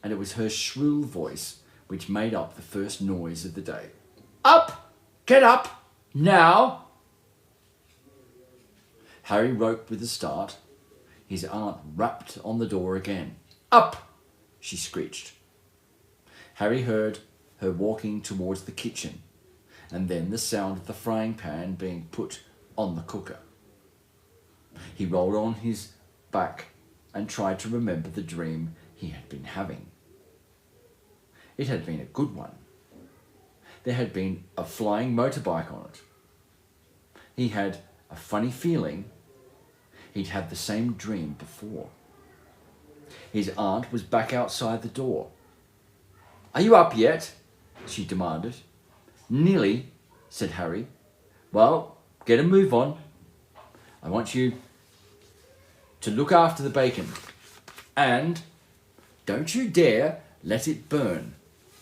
and it was her shrill voice which made up the first noise of the day. "Up! Get up! Now!" Harry woke with a start. His aunt rapped on the door again. "Up!" she screeched. Harry heard her walking towards the kitchen, and then the sound of the frying pan being put on the cooker. He rolled on his back and tried to remember the dream he had been having. It had been a good one. There had been a flying motorbike on it. He had a funny feeling he'd had the same dream before. His aunt was back outside the door. "Are you up yet?" she demanded. "Nearly," said Harry. "Well, get a move on. I want you to look after the bacon. And don't you dare let it burn.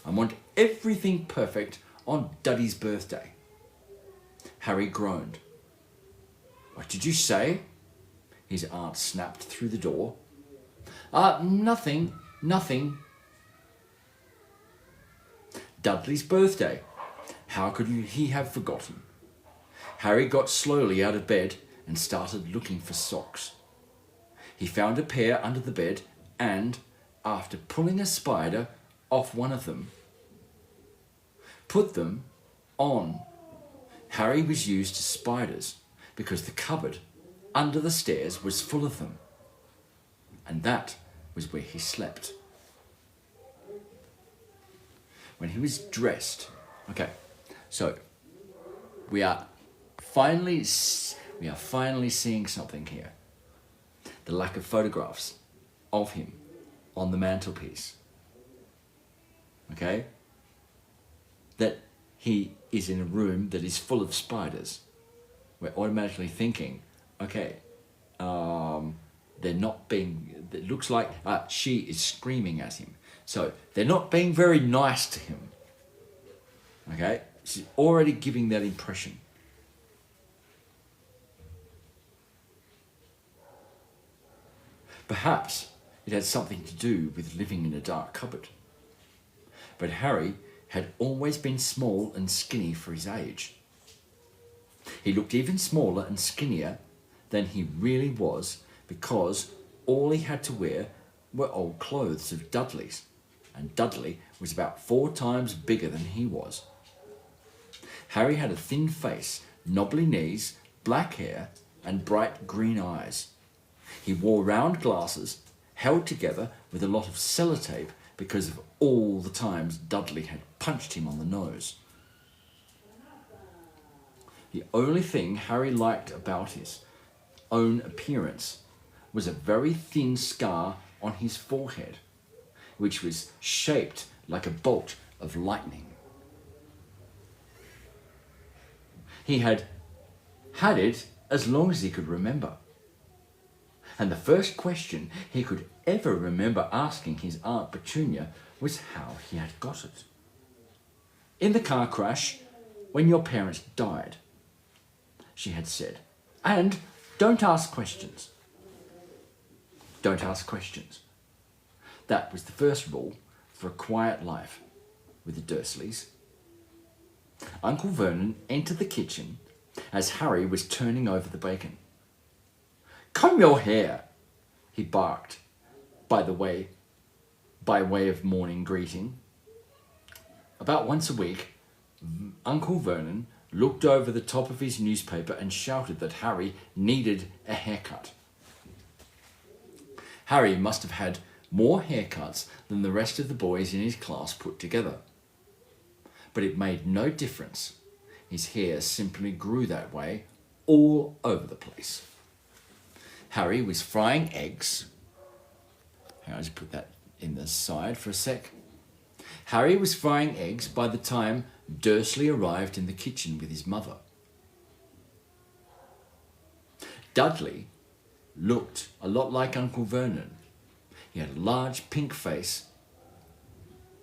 I want everything perfect on Duddy's birthday." Harry groaned. "What did you say?" His aunt snapped through the door. Nothing. Dudley's birthday. How could he have forgotten? Harry got slowly out of bed and started looking for socks. He found a pair under the bed and, after pulling a spider off one of them, put them on. Harry was used to spiders because the cupboard under the stairs was full of them, and that was where he slept. When he was dressed, okay, so we are finally seeing something here. The lack of photographs of him on the mantelpiece. Okay? That he is in a room that is full of spiders. We're automatically thinking, okay, they're not being, it looks like she is screaming at him. So they're not being very nice to him. Okay? She's already giving that impression. Perhaps it had something to do with living in a dark cupboard. But Harry had always been small and skinny for his age. He looked even smaller and skinnier than he really was because all he had to wear were old clothes of Dudley's, and Dudley was about 4 times bigger than he was. Harry had a thin face, knobbly knees, black hair, and bright green eyes. He wore round glasses, held together with a lot of sellotape because of all the times Dudley had punched him on the nose. The only thing Harry liked about his own appearance was a very thin scar on his forehead, which was shaped like a bolt of lightning. He had it as long as he could remember. And the first question he could ever remember asking his Aunt Petunia was how he had got it. "In the car crash, when your parents died," she had said. "And don't ask questions." Don't ask questions. That was the first rule for a quiet life with the Dursleys. Uncle Vernon entered the kitchen as Harry was turning over the bacon. "Comb your hair," he barked, by way of morning greeting. About once a week, Uncle Vernon looked over the top of his newspaper and shouted that Harry needed a haircut. Harry must have had more haircuts than the rest of the boys in his class put together. But it made no difference. His hair simply grew that way all over the place. Harry was frying eggs. I'll just put that in the side for a sec. Harry was frying eggs by the time Dursley arrived in the kitchen with his mother. Dudley looked a lot like Uncle Vernon. He had a large pink face.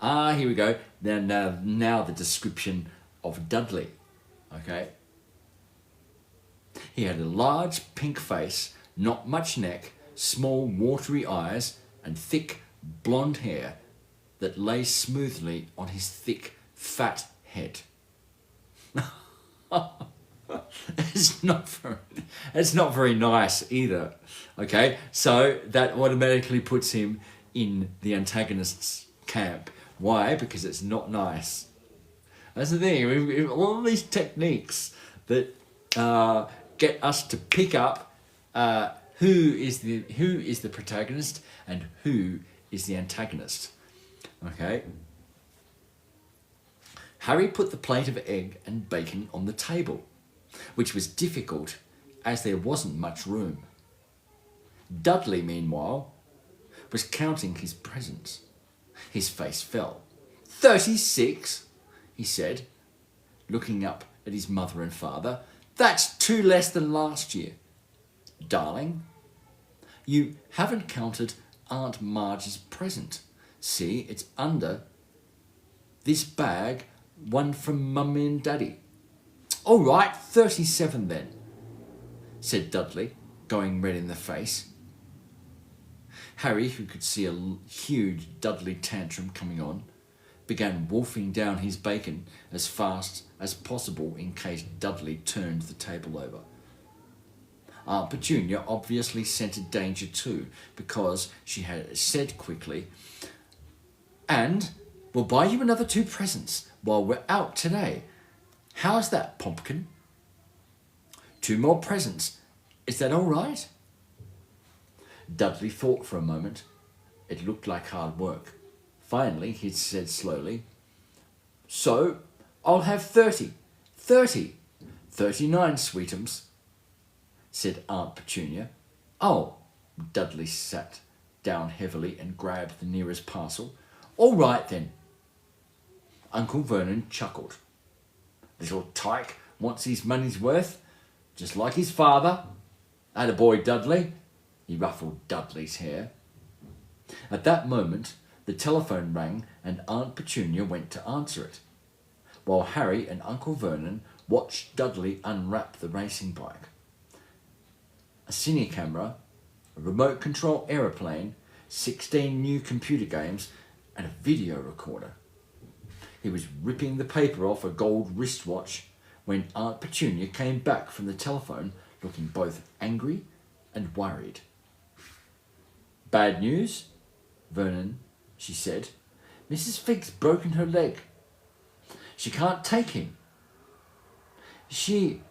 Here we go. Now the description of Dudley. Okay. He had a large pink face, not much neck, small watery eyes, and thick blonde hair that lay smoothly on his thick, fat head. It's not very nice either. Okay, so that automatically puts him in the antagonist's camp. Why? Because it's not nice. That's the thing. All of these techniques that get us to pick up who is the protagonist and who is the antagonist. Okay. Harry put the plate of egg and bacon on the table, which was difficult as there wasn't much room. Dudley, meanwhile, was counting his presents. His face fell. 36, he said, looking up at his mother and father. That's 2 less than last year. Darling, you haven't counted Aunt Marge's present. See, it's under this bag, one from Mummy and Daddy. All right, 37 then, said Dudley, going red in the face. Harry, who could see a huge Dudley tantrum coming on, began wolfing down his bacon as fast as possible in case Dudley turned the table over. Aunt Petunia obviously scented danger too, because she had said quickly, "And we'll buy you another 2 presents while we're out today. How's that, Pumpkin? 2 more presents. Is that all right?" Dudley thought for a moment. It looked like hard work. Finally, he said slowly, "So, I'll have 30. 30. 39, sweetums," said Aunt Petunia. "Oh," Dudley sat down heavily and grabbed the nearest parcel. "All right then." Uncle Vernon chuckled. "Little tyke wants his money's worth, just like his father. Attaboy, Dudley." He ruffled Dudley's hair. At that moment, the telephone rang and Aunt Petunia went to answer it, while Harry and Uncle Vernon watched Dudley unwrap the racing bike. A cine camera, a remote control aeroplane, 16 new computer games, and a video recorder. He was ripping the paper off a gold wristwatch when Aunt Petunia came back from the telephone looking both angry and worried. "Bad news, Vernon," she said. "Mrs. Figg's broken her leg. She can't take him." She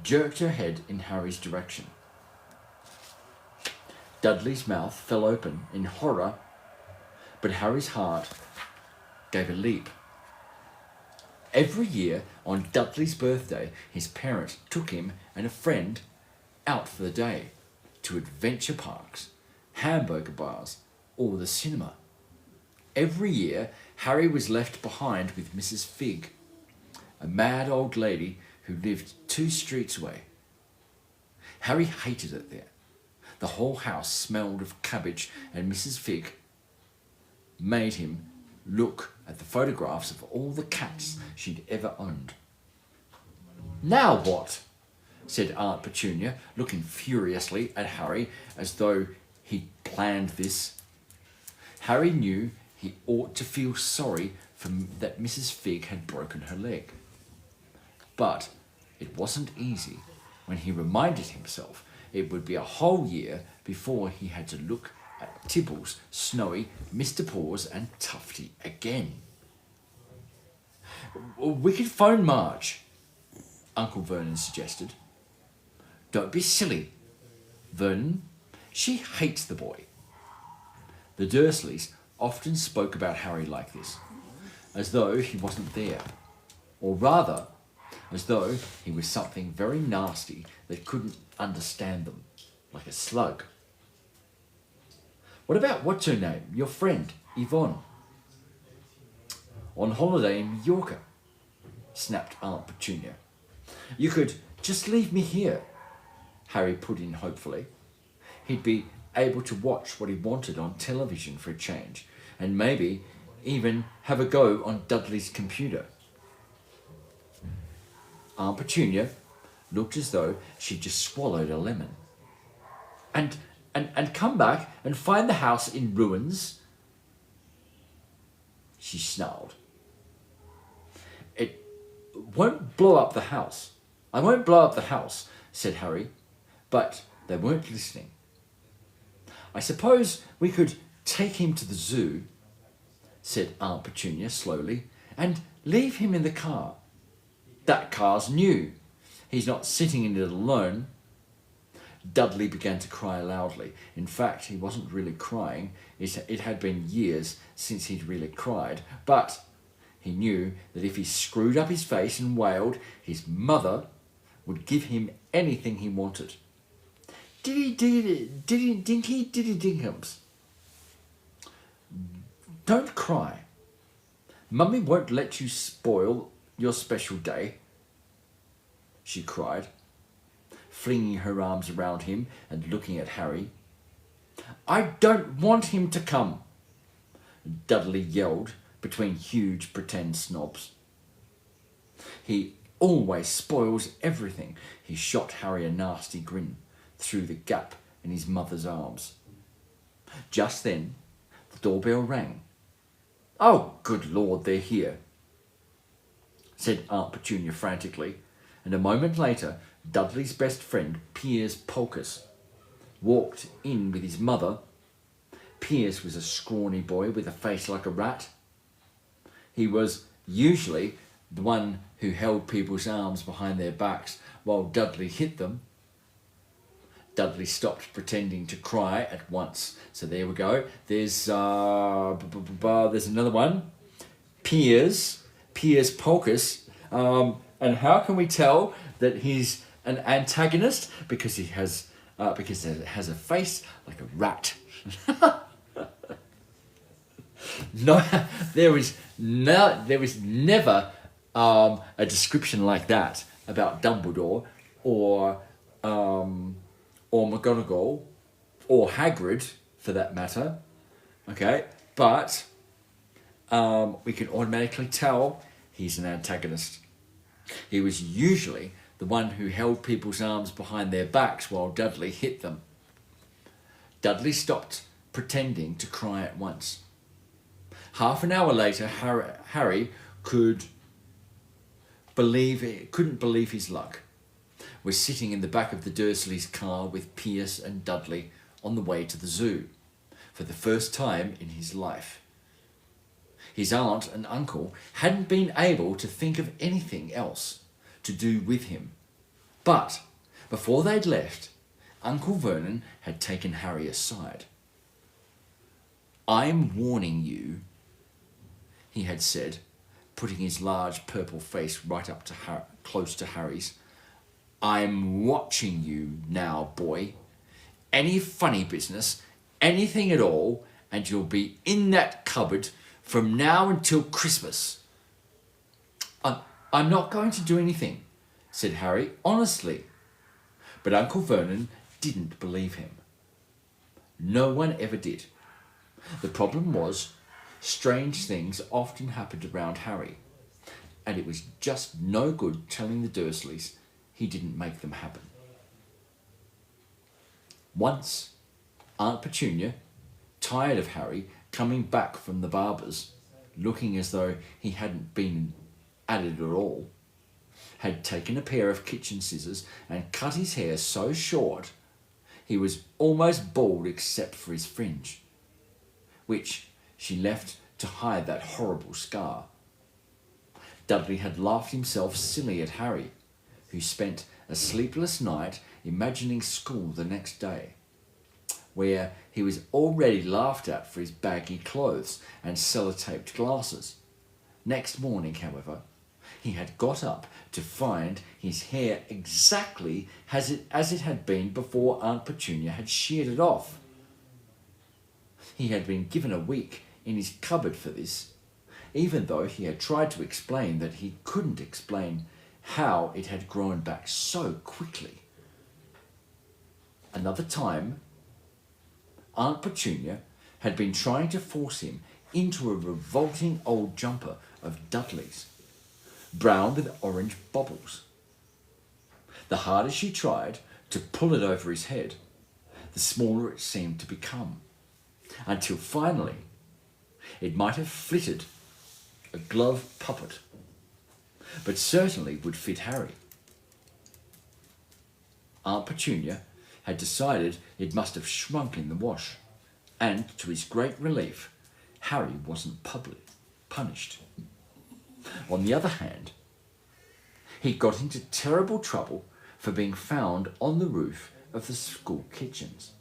jerked her head in Harry's direction. Dudley's mouth fell open in horror, but Harry's heart gave a leap. Every year on Dudley's birthday, his parents took him and a friend out for the day to adventure parks, hamburger bars, or the cinema. Every year, Harry was left behind with Mrs. Figg, a mad old lady who lived 2 streets away. Harry hated it there. The whole house smelled of cabbage, and Mrs. Figg made him look at the photographs of all the cats she'd ever owned. "Now what?" said Aunt Petunia, looking furiously at Harry as though he'd planned this. Harry knew he ought to feel sorry for that Mrs. Figg had broken her leg. But it wasn't easy when he reminded himself it would be a whole year before he had to look at Tibbles, Snowy, Mr. Paws and Tufty again. "We could phone Marge," Uncle Vernon suggested. "Don't be silly, Vernon. She hates the boy." The Dursleys often spoke about Harry like this, as though he wasn't there, or rather, as though he was something very nasty that couldn't understand them, like a slug. "What about what's-her-name, your friend, Yvonne?" "On holiday in Mallorca," snapped Aunt Petunia. "You could just leave me here," Harry put in hopefully. He'd be able to watch what he wanted on television for a change, and maybe even have a go on Dudley's computer. Aunt Petunia looked as though she'd just swallowed a lemon. and come back and find the house in ruins? She snarled. It won't blow up the house. I won't blow up the house, said Harry, but they weren't listening. I suppose we could take him to the zoo, said Aunt Petunia slowly, and leave him in the car. That car's new. He's not sitting in it alone. Dudley began to cry loudly. In fact, he wasn't really crying. It had been years since he'd really cried, but he knew that if he screwed up his face and wailed, his mother would give him anything he wanted. Dinky dinkums. Don't cry. Mummy won't let you spoil your special day, she cried, flinging her arms around him and looking at Harry. I don't want him to come, Dudley yelled between huge pretend snobs. He always spoils everything. He shot Harry a nasty grin through the gap in his mother's arms. Just then, the doorbell rang. Oh, good Lord, they're here, said Aunt Petunia frantically, and a moment later, Dudley's best friend, Piers Polkus, walked in with his mother. Piers was a scrawny boy with a face like a rat. He was usually the one who held people's arms behind their backs while Dudley hit them. Dudley stopped pretending to cry at once. So there we go. There's another one. Piers Polkus. And how can we tell that he's an antagonist? Because it has a face like a rat. No, there was never a description like that about Dumbledore or McGonagall or Hagrid for that matter. Okay, but we can automatically tell he's an antagonist. He was usually the one who held people's arms behind their backs while Dudley hit them. Dudley stopped pretending to cry at once. Half an hour later, Harry couldn't believe his luck. Was sitting in the back of the Dursleys' car with Pierce and Dudley on the way to the zoo for the first time in his life. His aunt and uncle hadn't been able to think of anything else to do with him. But before they'd left, Uncle Vernon had taken Harry aside. I'm warning you, he had said, putting his large purple face right up to close to Harry's. I'm watching you now, boy. Any funny business, anything at all, and you'll be in that cupboard from now until Christmas. I'm not going to do anything, said Harry, honestly. But Uncle Vernon didn't believe him. No one ever did. The problem was, strange things often happened around Harry, and it was just no good telling the Dursleys he didn't make them happen. Once, Aunt Petunia, tired of Harry coming back from the barber's, looking as though he hadn't been at it at all, had taken a pair of kitchen scissors and cut his hair so short he was almost bald except for his fringe, which she left to hide that horrible scar. Dudley had laughed himself silly at Harry, who spent a sleepless night imagining school the next day, where he was already laughed at for his baggy clothes and sellotaped glasses. Next morning, however, he had got up to find his hair exactly as it had been before Aunt Petunia had sheared it off. He had been given a week in his cupboard for this, even though he had tried to explain that he couldn't explain how it had grown back so quickly. Another time, Aunt Petunia had been trying to force him into a revolting old jumper of Dudley's, brown with orange bobbles. The harder she tried to pull it over his head, the smaller it seemed to become, until finally it might have flitted a glove puppet, but certainly would fit Harry. Aunt Petunia had decided it must have shrunk in the wash, and to his great relief, Harry wasn't punished. On the other hand, he got into terrible trouble for being found on the roof of the school kitchens.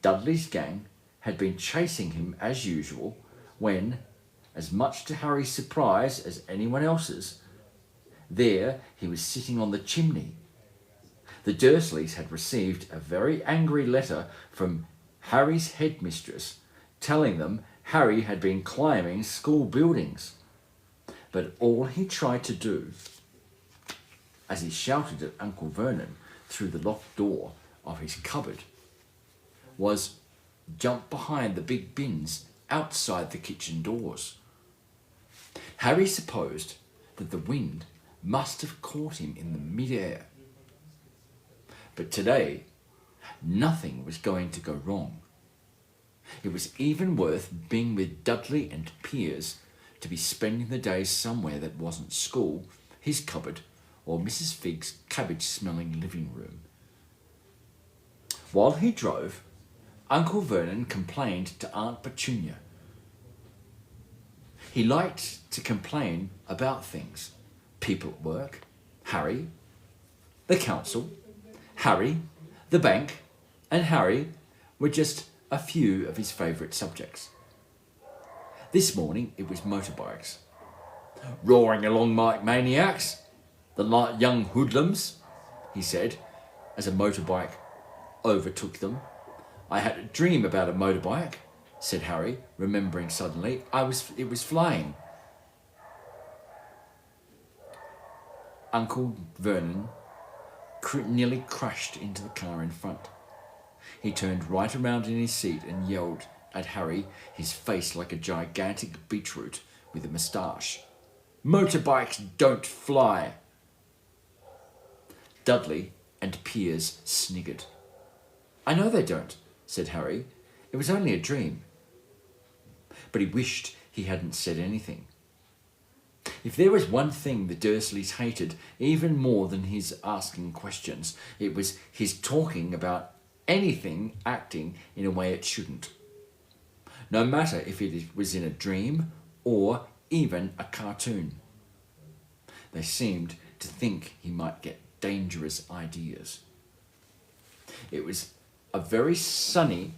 Dudley's gang had been chasing him as usual when, as much to Harry's surprise as anyone else's, there he was sitting on the chimney. The Dursleys had received a very angry letter from Harry's headmistress telling them Harry had been climbing school buildings. But all he tried to do, as he shouted at Uncle Vernon through the locked door of his cupboard, was jump behind the big bins outside the kitchen doors. Harry supposed that the wind must have caught him in the mid-air. But today, nothing was going to go wrong. It was even worth being with Dudley and Piers to be spending the day somewhere that wasn't school, his cupboard, or Mrs. Fig's cabbage-smelling living room. While he drove, Uncle Vernon complained to Aunt Petunia. He liked to complain about things. People at work, Harry, the council, Harry, the bank, and Harry were just a few of his favourite subjects. This morning it was motorbikes. "Roaring along like maniacs, the young hoodlums," he said, as a motorbike overtook them. "I had a dream about a motorbike," said Harry, remembering suddenly. It was flying. Uncle Vernon nearly crashed into the car in front. He turned right around in his seat and yelled at Harry, his face like a gigantic beetroot with a moustache. "Motorbikes don't fly!" Dudley and Piers sniggered. "I know they don't," said Harry. "It was only a dream." But he wished he hadn't said anything. If there was one thing the Dursleys hated even more than his asking questions, it was his talking about anything acting in a way it shouldn't. No matter if it was in a dream or even a cartoon. They seemed to think he might get dangerous ideas. It was a very sunny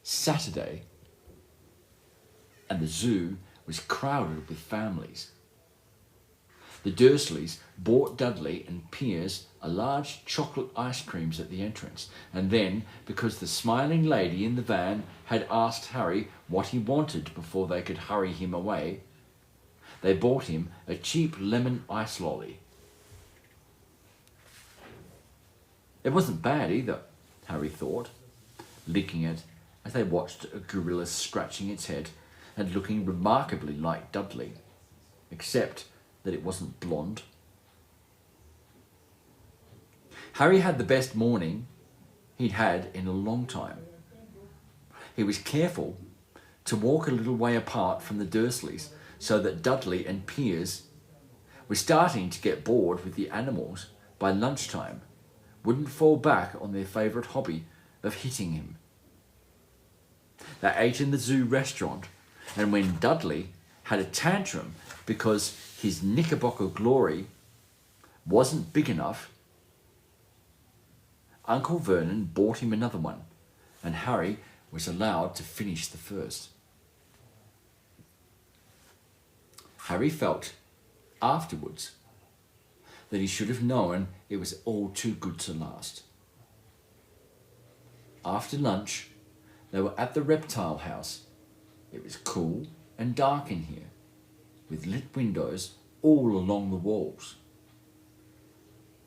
Saturday, and the zoo was crowded with families. The Dursleys bought Dudley and Piers a large chocolate ice creams at the entrance, and then, because the smiling lady in the van had asked Harry what he wanted before they could hurry him away, they bought him a cheap lemon ice lolly. It wasn't bad either, Harry thought, licking it as they watched a gorilla scratching its head and looking remarkably like Dudley, except that it wasn't blonde. Harry had the best morning he'd had in a long time. He was careful to walk a little way apart from the Dursleys so that Dudley and Piers were starting to get bored with the animals by lunchtime, wouldn't fall back on their favourite hobby of hitting him. They ate in the zoo restaurant, and when Dudley had a tantrum because his Knickerbocker glory wasn't big enough, Uncle Vernon bought him another one, and Harry was allowed to finish the first. Harry felt afterwards that he should have known it was all too good to last. After lunch, they were at the reptile house. It was cool and dark in here, with lit windows all along the walls.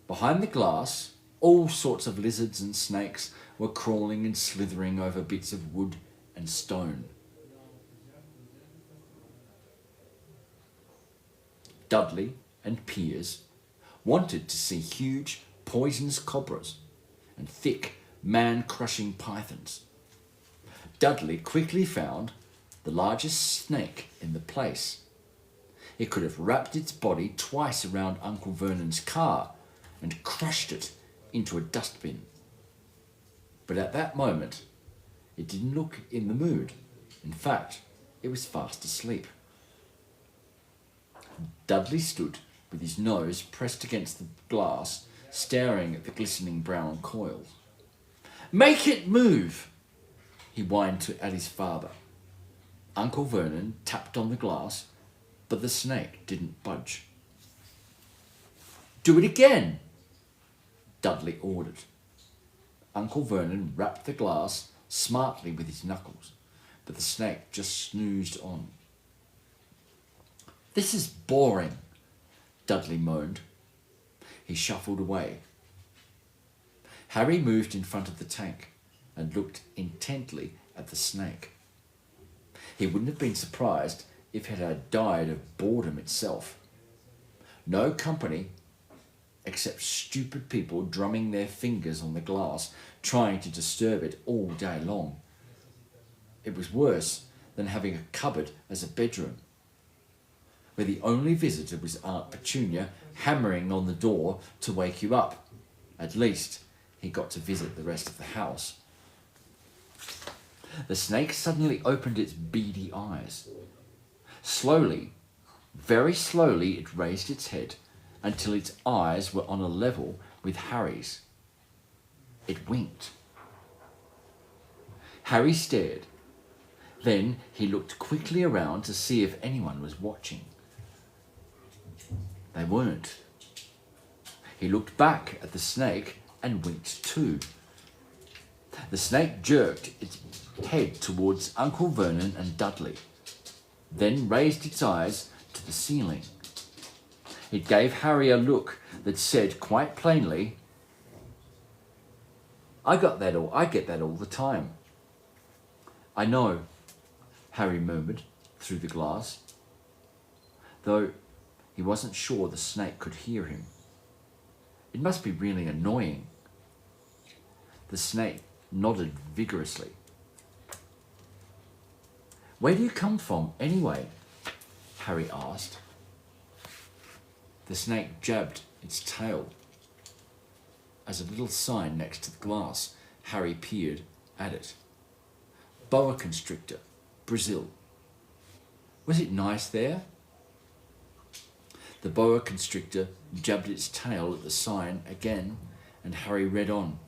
Behind the glass, all sorts of lizards and snakes were crawling and slithering over bits of wood and stone. Dudley and Piers wanted to see huge, poisonous cobras and thick, man-crushing pythons. Dudley quickly found the largest snake in the place. It could have wrapped its body twice around Uncle Vernon's car and crushed it into a dustbin. But at that moment, it didn't look in the mood. In fact, it was fast asleep. Dudley stood with his nose pressed against the glass, staring at the glistening brown coils. "Make it move!" he whined at his father. Uncle Vernon tapped on the glass, but the snake didn't budge. "Do it again," Dudley ordered. Uncle Vernon rapped the glass smartly with his knuckles, but the snake just snoozed on. "This is boring," Dudley moaned. He shuffled away. Harry moved in front of the tank and looked intently at the snake. He wouldn't have been surprised if it had died of boredom itself. No company except stupid people drumming their fingers on the glass, trying to disturb it all day long. It was worse than having a cupboard as a bedroom, where the only visitor was Aunt Petunia hammering on the door to wake you up. At least he got to visit the rest of the house. The snake suddenly opened its beady eyes. Slowly, very slowly, it raised its head until its eyes were on a level with Harry's. It winked. Harry stared. Then he looked quickly around to see if anyone was watching. They weren't. He looked back at the snake and winked too. The snake jerked its head towards Uncle Vernon and Dudley, then raised its eyes to the ceiling. It gave Harry a look that said quite plainly, I get that all the time." "I know," Harry murmured through the glass, though he wasn't sure the snake could hear him. It must be really annoying. The snake nodded vigorously. "Where do you come from, anyway?" Harry asked. The snake jabbed its tail. As a little sign next to the glass, Harry peered at it. "Boa constrictor, Brazil." "Was it nice there?" The boa constrictor jabbed its tail at the sign again, and Harry read on.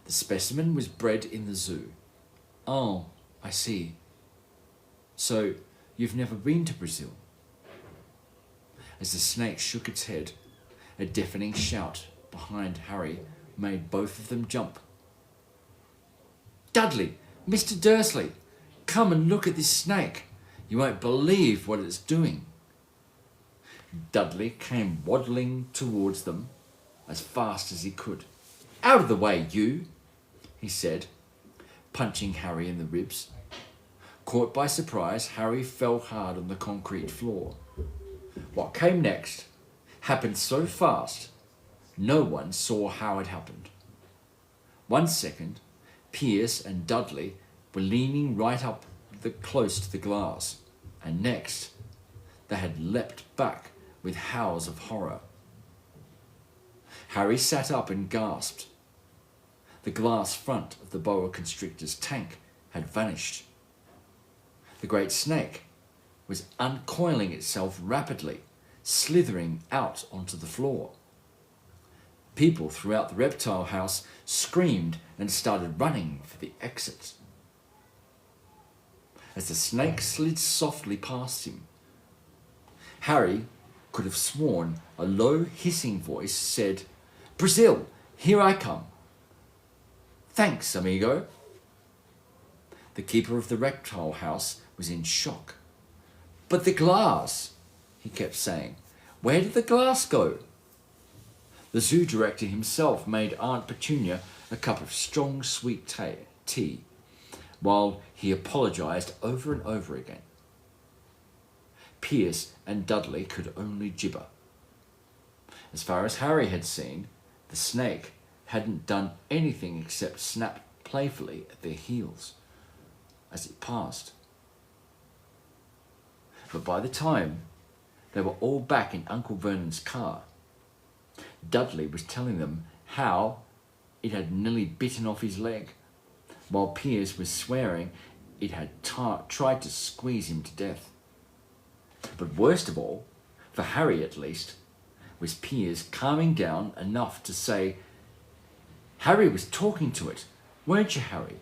The specimen was bred in the zoo. "Oh, I see. So, you've never been to Brazil?" As the snake shook its head, a deafening shout behind Harry made both of them jump. "Dudley! Mr. Dursley! Come and look at this snake! You won't believe what it's doing!" Dudley came waddling towards them as fast as he could. "Out of the way, you!" he said, punching Harry in the ribs. Caught by surprise, Harry fell hard on the concrete floor. What came next happened so fast, no one saw how it happened. 1 second, Pierce and Dudley were leaning right up close to the glass, and next, they had leapt back with howls of horror. Harry sat up and gasped. The glass front of the boa constrictor's tank had vanished. The great snake was uncoiling itself rapidly, slithering out onto the floor. People throughout the reptile house screamed and started running for the exit. As the snake slid softly past him, Harry could have sworn a low hissing voice said, "Brazil, here I come." "Thanks, amigo." The keeper of the reptile house was in shock. "But the glass," he kept saying. "Where did the glass go?" The zoo director himself made Aunt Petunia a cup of strong sweet tea, while he apologised over and over again. Pierce and Dudley could only gibber. As far as Harry had seen, the snake hadn't done anything except snap playfully at their heels as it passed. But by the time they were all back in Uncle Vernon's car, Dudley was telling them how it had nearly bitten off his leg, while Piers was swearing it had tried to squeeze him to death. But worst of all, for Harry at least, was Piers calming down enough to say, "Harry was talking to it, weren't you, Harry?"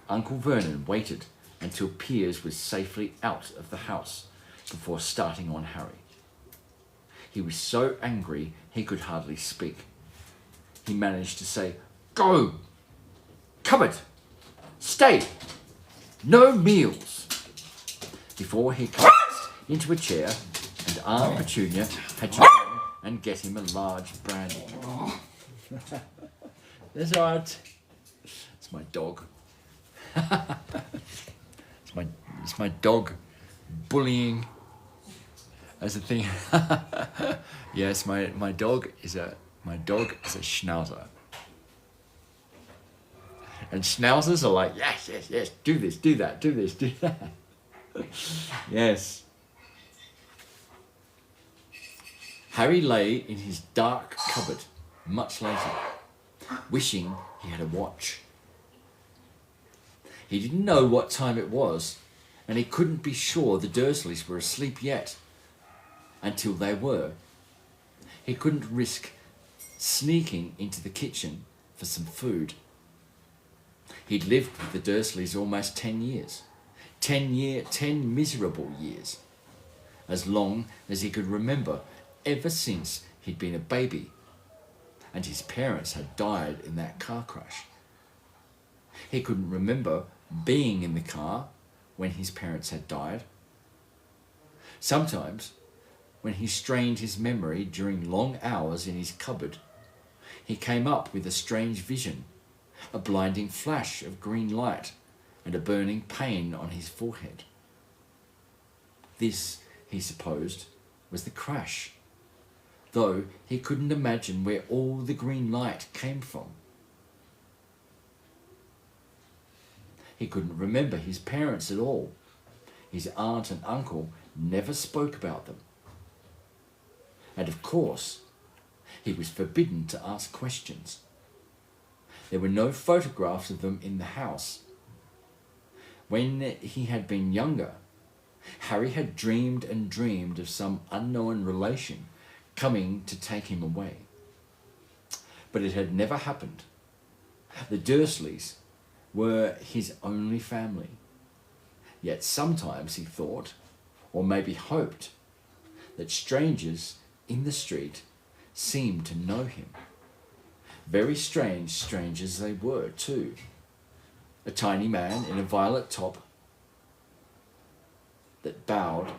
Uncle Vernon waited until Piers was safely out of the house before starting on Harry. He was so angry he could hardly speak. He managed to say, "Go! Cupboard! Stay! No meals!" before he collapsed into a chair and Aunt Petunia had to run and get him a large brandy. That's all right. It's my dog. It's my dog bullying as a thing. Yes, my dog is a schnauzer. And schnauzers are like, yes, do this, do that, do this, do that. Yes. Harry lay in his dark cupboard much later, wishing he had a watch. He didn't know what time it was, and he couldn't be sure the Dursleys were asleep yet, until they were. He couldn't risk sneaking into the kitchen for some food. He'd lived with the Dursleys almost 10 years. 10 miserable years. As long as he could remember, ever since he'd been a baby. And his parents had died in that car crash. He couldn't remember being in the car when his parents had died. Sometimes, when he strained his memory during long hours in his cupboard, he came up with a strange vision, a blinding flash of green light and a burning pain on his forehead. This, he supposed, was the crash, though he couldn't imagine where all the green light came from. He couldn't remember his parents at all. His aunt and uncle never spoke about them. And of course, he was forbidden to ask questions. There were no photographs of them in the house. When he had been younger, Harry had dreamed and dreamed of some unknown relation coming to take him away. But it had never happened. The Dursleys were his only family. Yet sometimes he thought, or maybe hoped, that strangers in the street seemed to know him. Very strange strangers they were, too. A tiny man in a violet top that bowed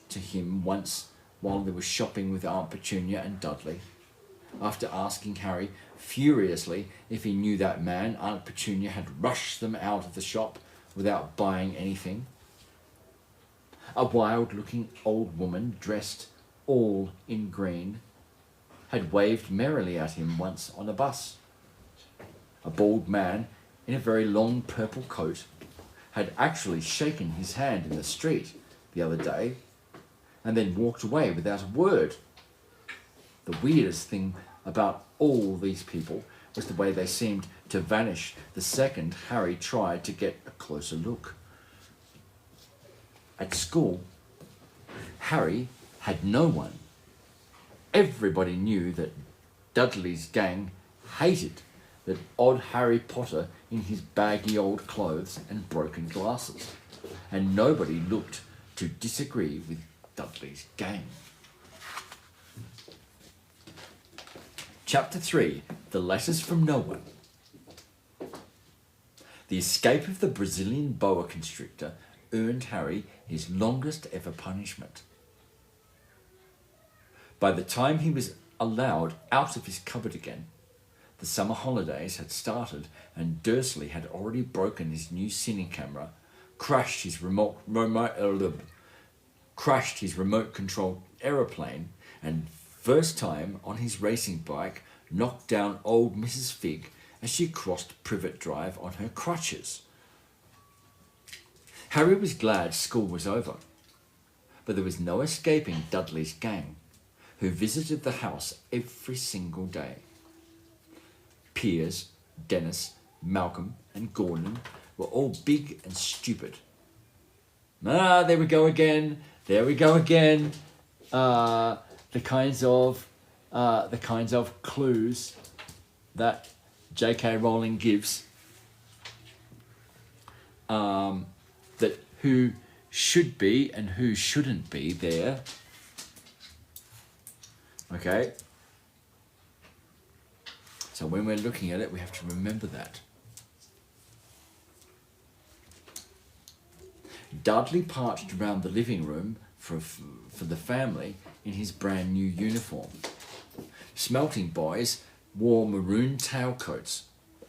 to him once while they were shopping with Aunt Petunia and Dudley. After asking Harry furiously if he knew that man, Aunt Petunia had rushed them out of the shop without buying anything. A wild-looking old woman dressed all in green had waved merrily at him once on a bus. A bald man in a very long purple coat had actually shaken his hand in the street the other day and then walked away without a word. The weirdest thing about all these people was the way they seemed to vanish the second Harry tried to get a closer look. At school, Harry had no one. Everybody knew that Dudley's gang hated that odd Harry Potter in his baggy old clothes and broken glasses, and nobody looked to disagree with Dudley's gang. Chapter 3, The Letters from No One. The escape of the Brazilian boa constrictor earned Harry his longest ever punishment. By the time he was allowed out of his cupboard again, the summer holidays had started and Dursley had already broken his new cine camera, crashed his remote control aeroplane, and first time on his racing bike, knocked down old Mrs. Fig as she crossed Privet Drive on her crutches. Harry was glad school was over, but there was no escaping Dudley's gang, who visited the house every single day. Piers, Dennis, Malcolm and Gordon were all big and stupid. There we go again. There we go again. The kinds of clues that J.K. Rowling gives. That who should be and who shouldn't be there. Okay. So when we're looking at it, we have to remember that. Dudley parked around the living room for the family in his brand new uniform. Smelting boys wore maroon tailcoats,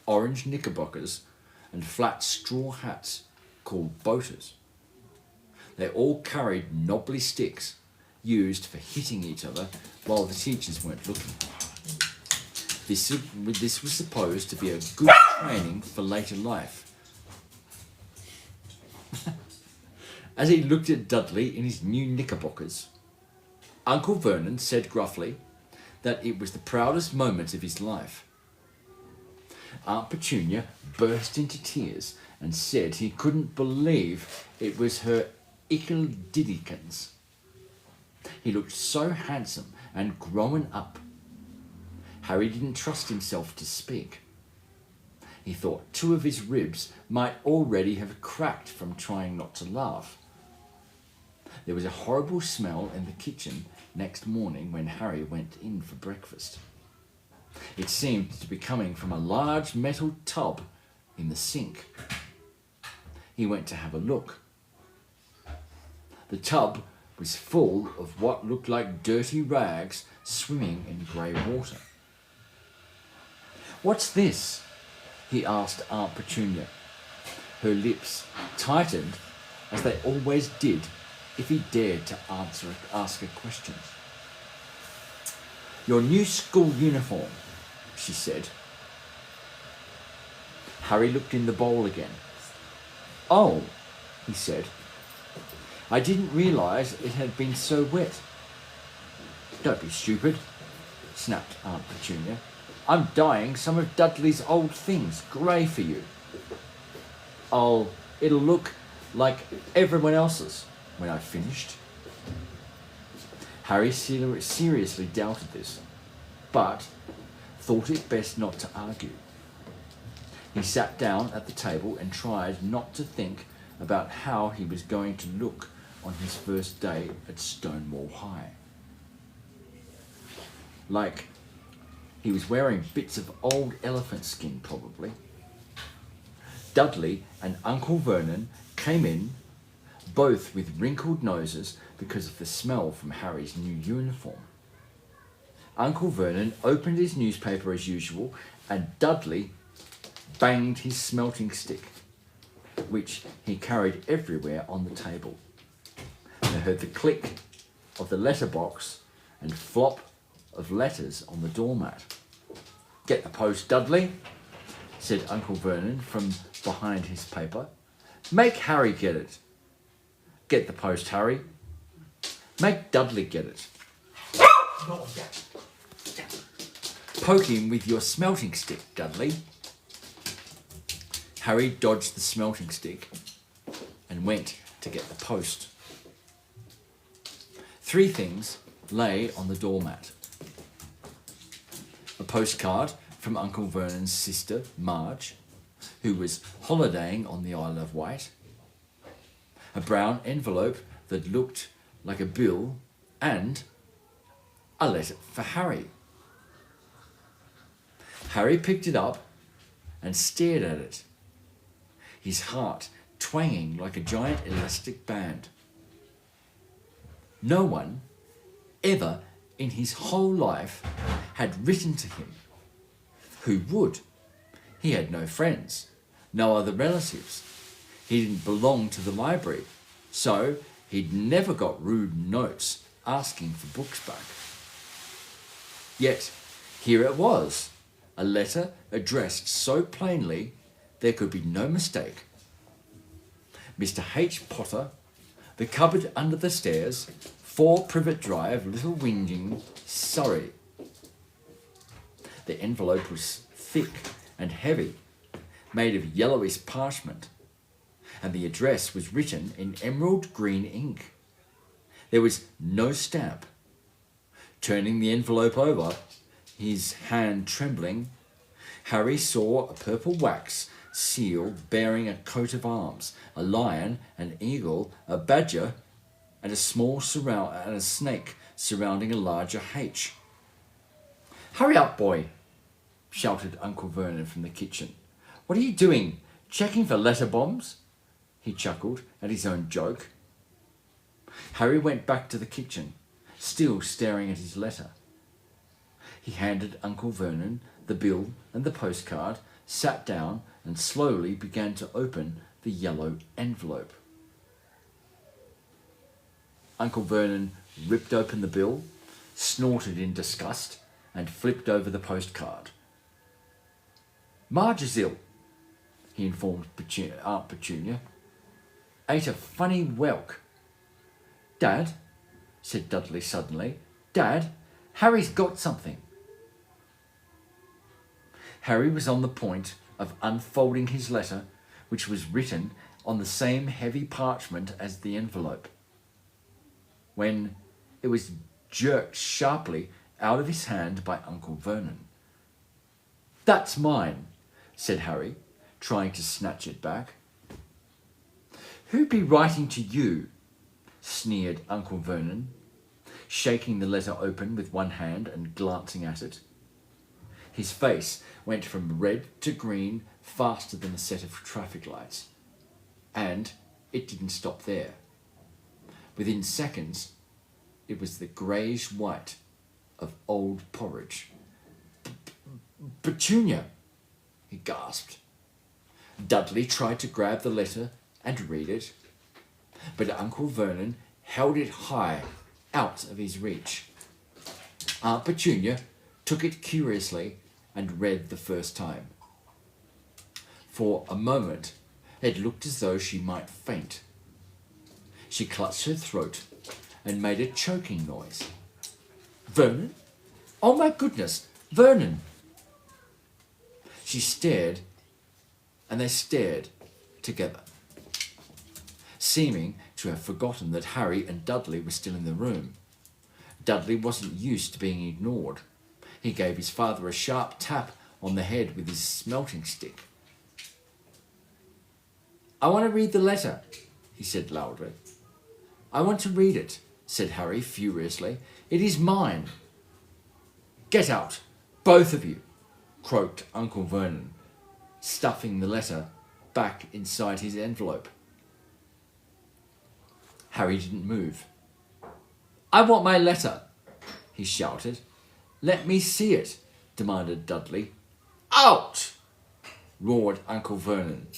orange knickerbockers, and flat straw hats called boaters. They all carried knobbly sticks used for hitting each other while the teachers weren't looking. This was supposed to be a good training for later life. As he looked at Dudley in his new knickerbockers, Uncle Vernon said gruffly that it was the proudest moment of his life. Aunt Petunia burst into tears and said he couldn't believe it was her ickle diddykins. He looked so handsome and grown up. Harry didn't trust himself to speak. He thought 2 of his ribs might already have cracked from trying not to laugh. There was a horrible smell in the kitchen next morning when Harry went in for breakfast. It seemed to be coming from a large metal tub in the sink. He went to have a look. The tub was full of what looked like dirty rags swimming in grey water. "What's this?" he asked Aunt Petunia. Her lips tightened as they always did if he dared to ask her questions. "Your new school uniform," she said. Harry looked in the bowl again. "Oh," he said. "I didn't realise it had been so wet." "Don't be stupid," snapped Aunt Petunia. "I'm dyeing some of Dudley's old things grey for you. Oh, it'll look like everyone else's when I've finished." Harry seriously doubted this, but thought it best not to argue. He sat down at the table and tried not to think about how he was going to look on his first day at Stonewall High. Like he was wearing bits of old elephant skin, probably. Dudley and Uncle Vernon came in, both with wrinkled noses because of the smell from Harry's new uniform. Uncle Vernon opened his newspaper as usual, and Dudley banged his smelting stick, which he carried everywhere on the table. They heard the click of the letterbox and flop of letters on the doormat. "Get the post, Dudley," said Uncle Vernon from behind his paper. "Make Harry get it." "Get the post, Harry." "Make Dudley get it." "Poke him with your smelting stick, Dudley." Harry dodged the smelting stick and went to get the post. 3 things lay on the doormat. A postcard from Uncle Vernon's sister, Marge, who was holidaying on the Isle of Wight. A brown envelope that looked like a bill, and a letter for Harry. Harry picked it up and stared at it, his heart twanging like a giant elastic band. No one ever in his whole life had written to him. Who would? He had no friends, no other relatives. He didn't belong to the library, so he'd never got rude notes asking for books back. Yet here it was, a letter addressed so plainly there could be no mistake. Mr. H. Potter, The Cupboard Under the Stairs, 4 Privet Drive, Little Whinging, Surrey. The envelope was thick and heavy, made of yellowish parchment, and the address was written in emerald green ink. There was no stamp. Turning the envelope over, his hand trembling, Harry saw a purple wax seal bearing a coat of arms, a lion, an eagle, a badger, and a snake surrounding a larger H. "Hurry up, boy," shouted Uncle Vernon from the kitchen. "What are you doing? Checking for letter bombs?" He chuckled at his own joke. Harry went back to the kitchen, still staring at his letter. He handed Uncle Vernon the bill and the postcard, sat down, and slowly began to open the yellow envelope. Uncle Vernon ripped open the bill, snorted in disgust, and flipped over the postcard. "Marge is ill," he informed Aunt Petunia. "Ate a funny whelk." "Dad," said Dudley suddenly, "Dad, Harry's got something." Harry was on the point of unfolding his letter, which was written on the same heavy parchment as the envelope, when it was jerked sharply out of his hand by Uncle Vernon. "That's mine," said Harry, trying to snatch it back. "Who'd be writing to you?" sneered Uncle Vernon, shaking the letter open with one hand and glancing at it. His face went from red to green faster than a set of traffic lights. And it didn't stop there. Within seconds, it was the greyish white of old porridge. "Petunia," he gasped. Dudley tried to grab the letter and read it, but Uncle Vernon held it high out of his reach. Aunt Petunia took it curiously and read the first time. For a moment, it looked as though she might faint. She clutched her throat and made a choking noise. "Vernon? Oh my goodness, Vernon!" She stared, and they stared together, seeming to have forgotten that Harry and Dudley were still in the room. Dudley wasn't used to being ignored. He gave his father a sharp tap on the head with his smelting stick. "I want to read the letter," he said loudly. "I want to read it," said Harry furiously. "It is mine." "Get out, both of you," croaked Uncle Vernon, stuffing the letter back inside his envelope. Harry didn't move. "I want my letter," he shouted. "Let me see it," demanded Dudley. "Out!" roared Uncle Vernon.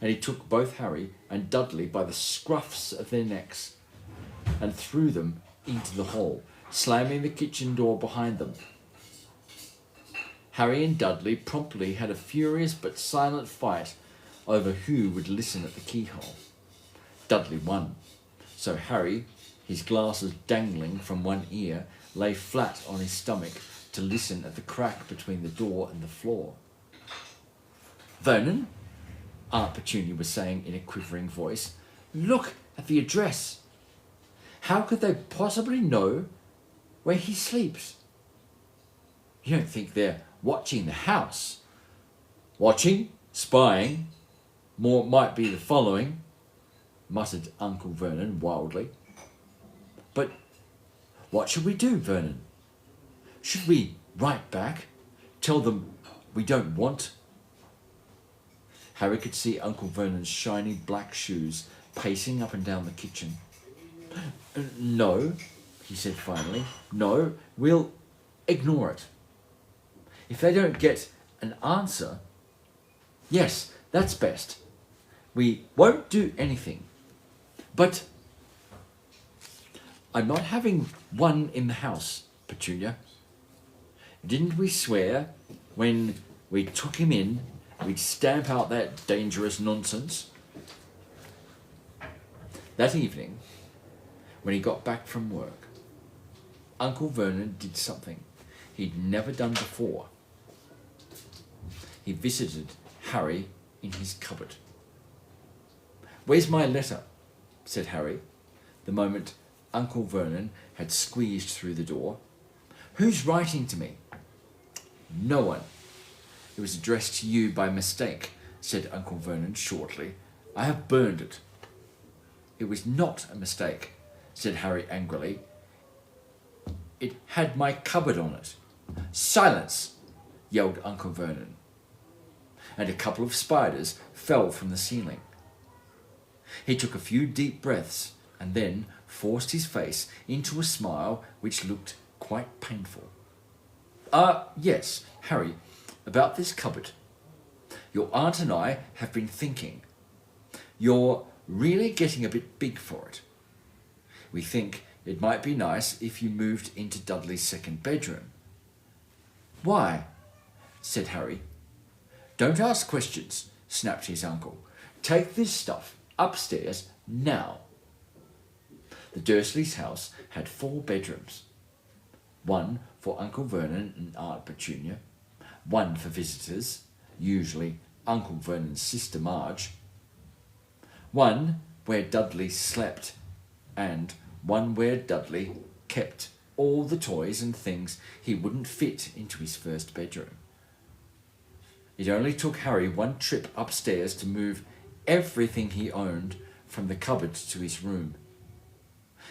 And he took both Harry and Dudley by the scruffs of their necks and threw them into the hall, slamming the kitchen door behind them. Harry and Dudley promptly had a furious but silent fight over who would listen at the keyhole. Dudley won, so Harry, his glasses dangling from one ear, lay flat on his stomach to listen at the crack between the door and the floor. "Vernon," Aunt Petunia was saying in a quivering voice, "look at the address. How could they possibly know where he sleeps? You don't think they're watching the house?" "Watching? Spying? More might be the following," muttered Uncle Vernon wildly. "But what should we do, Vernon? Should we write back? Tell them we don't want?" Harry could see Uncle Vernon's shiny black shoes pacing up and down the kitchen. "No," he said finally. "No, we'll ignore it. If they don't get an answer, yes, that's best. We won't do anything. But I'm not having one in the house, Petunia," Didn't we swear when we took him in we'd stamp out that dangerous nonsense? That evening, when he got back from work, Uncle Vernon did something he'd never done before. He visited Harry in his cupboard. "Where's my letter?" said Harry, the moment Uncle Vernon had squeezed through the door. "Who's writing to me?" "No one. It was addressed to you by mistake," said Uncle Vernon shortly. "I have burned it." "It was not a mistake," said Harry angrily. "It had my cupboard on it." "Silence!" yelled Uncle Vernon, and a couple of spiders fell from the ceiling. He took a few deep breaths and then forced his face into a smile which looked quite painful. Yes, Harry, about this cupboard. Your aunt and I have been thinking. You're really getting a bit big for it. We think it might be nice if you moved into Dudley's second bedroom." "Why?" said Harry. "Don't ask questions," snapped his uncle. "Take this stuff upstairs now." The Dursleys' house had 4 bedrooms. One for Uncle Vernon and Aunt Petunia, one for visitors, usually Uncle Vernon's sister Marge, one where Dudley slept, and one where Dudley kept all the toys and things he wouldn't fit into his first bedroom. It only took Harry one trip upstairs to move everything he owned from the cupboard to his room.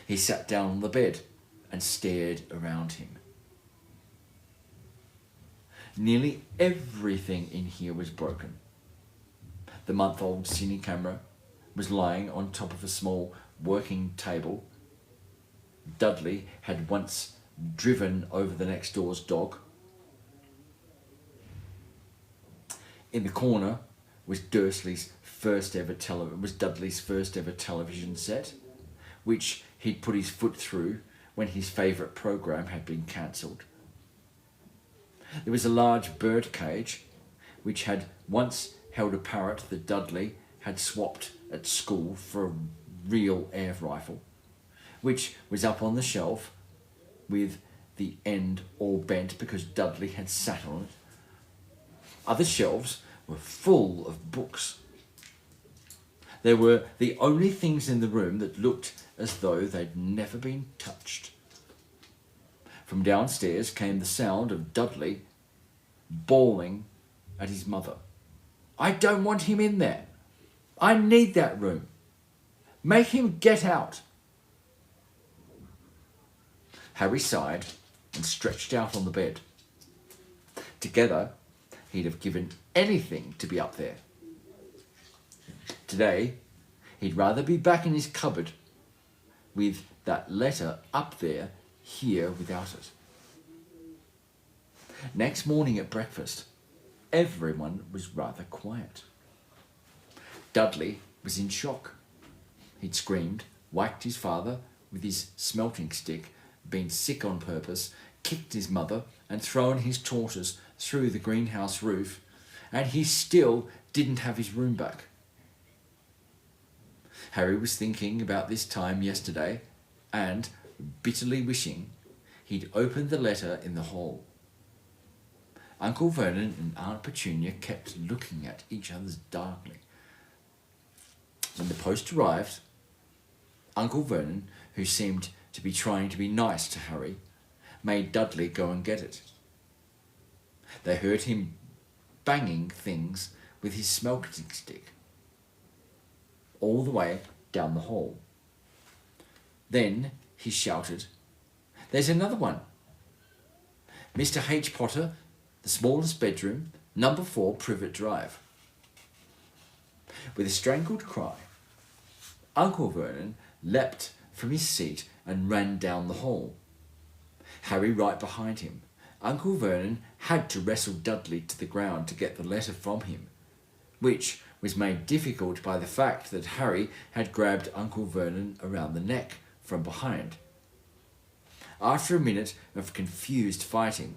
He sat down on the bed and stared around him. Nearly everything in here was broken. The month-old cine camera was lying on top of a small working table. Dudley had once driven over the next door's dog. In the corner was Dudley's first ever television set, which he'd put his foot through when his favourite program had been cancelled. There was a large bird cage, which had once held a parrot that Dudley had swapped at school for a real air rifle, which was up on the shelf with the end all bent because Dudley had sat on it. Other shelves were full of books. They were the only things in the room that looked as though they'd never been touched. From downstairs came the sound of Dudley bawling at his mother. "I don't want him in there. I need that room. Make him get out." Harry sighed and stretched out on the bed. Together, he'd have given anything to be up there. Today, he'd rather be back in his cupboard with that letter up there here without it. Next morning at breakfast, everyone was rather quiet. Dudley was in shock. He'd screamed, whacked his father with his smelting stick, been sick on purpose, kicked his mother, and thrown his tortoise through the greenhouse roof, and he still didn't have his room back. Harry was thinking about this time yesterday and bitterly wishing he'd opened the letter in the hall. Uncle Vernon and Aunt Petunia kept looking at each other darkly. When the post arrived, Uncle Vernon, who seemed to be trying to be nice to Harry, made Dudley go and get it. They heard him banging things with his smelting stick all the way down the hall. Then he shouted, "There's another one. Mr. H. Potter, the smallest bedroom, number 4 Privet Drive." With a strangled cry, Uncle Vernon leapt from his seat and ran down the hall. Harry right behind him. Uncle Vernon had to wrestle Dudley to the ground to get the letter from him, which was made difficult by the fact that Harry had grabbed Uncle Vernon around the neck from behind. After a minute of confused fighting,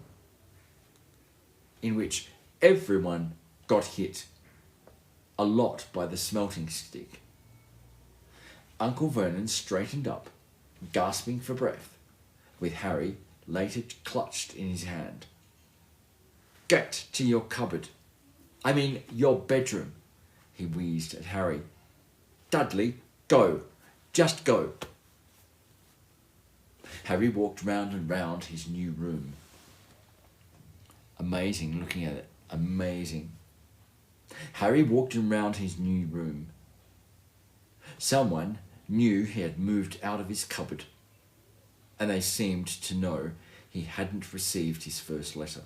in which everyone got hit a lot by the smelting stick. Uncle Vernon straightened up, gasping for breath, with Harry later clutched in his hand. "Get to your cupboard. I mean, your bedroom," he wheezed at Harry. "Dudley, go. Just go." Harry walked round and round his new room. Amazing looking at it. Amazing. Harry walked around his new room. Someone knew he had moved out of his cupboard, and they seemed to know he hadn't received his first letter.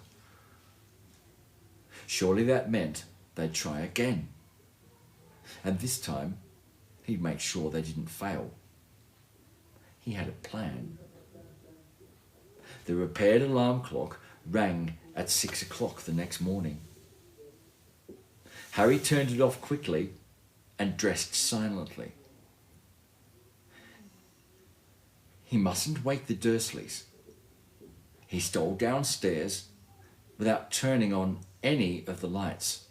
Surely that meant they'd try again. And this time, he'd make sure they didn't fail. He had a plan. The repaired alarm clock rang at 6 o'clock the next morning. Harry turned it off quickly and dressed silently. He mustn't wake the Dursleys. He stole downstairs without turning on any of the lights.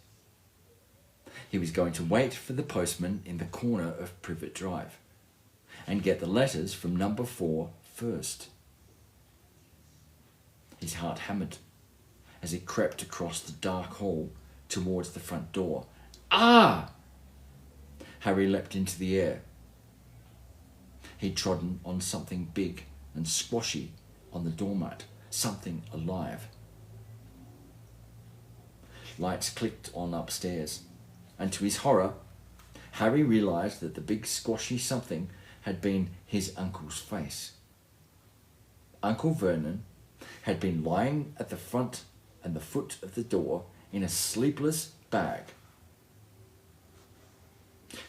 He was going to wait for the postman in the corner of Privet Drive and get the letters from number 4 first. His heart hammered as he crept across the dark hall towards the front door. Ah! Harry leapt into the air. He'd trodden on something big and squashy on the doormat, something alive. Lights clicked on upstairs, and to his horror, Harry realised that the big squashy something had been his uncle's face. Uncle Vernon had been lying at the front and the foot of the door in a sleepless bag,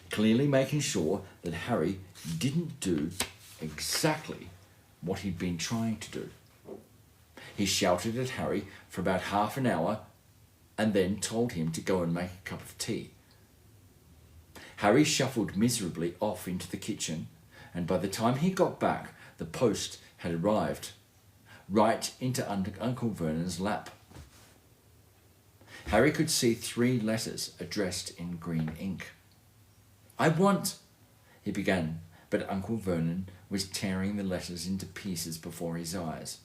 clearly making sure that Harry didn't do exactly what he'd been trying to do. He shouted at Harry for about half an hour and then told him to go and make a cup of tea. Harry shuffled miserably off into the kitchen, and by the time he got back, the post had arrived, right into Uncle Vernon's lap. Harry could see 3 letters addressed in green ink. "I want," he began, but Uncle Vernon was tearing the letters into pieces before his eyes.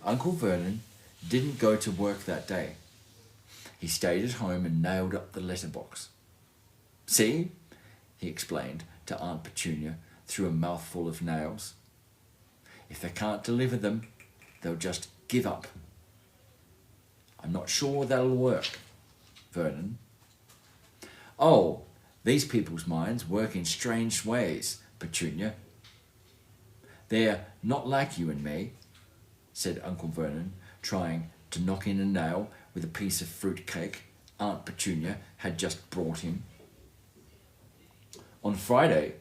Uncle Vernon didn't go to work that day. He stayed at home and nailed up the letterbox. "See," he explained to Aunt Petunia through a mouthful of nails. "If they can't deliver them, they'll just give up. I'm not sure that'll work, Vernon." "Oh, these people's minds work in strange ways, Petunia. They're not like you and me," said Uncle Vernon, trying to knock in a nail with a piece of fruit cake Aunt Petunia had just brought him. On Friday,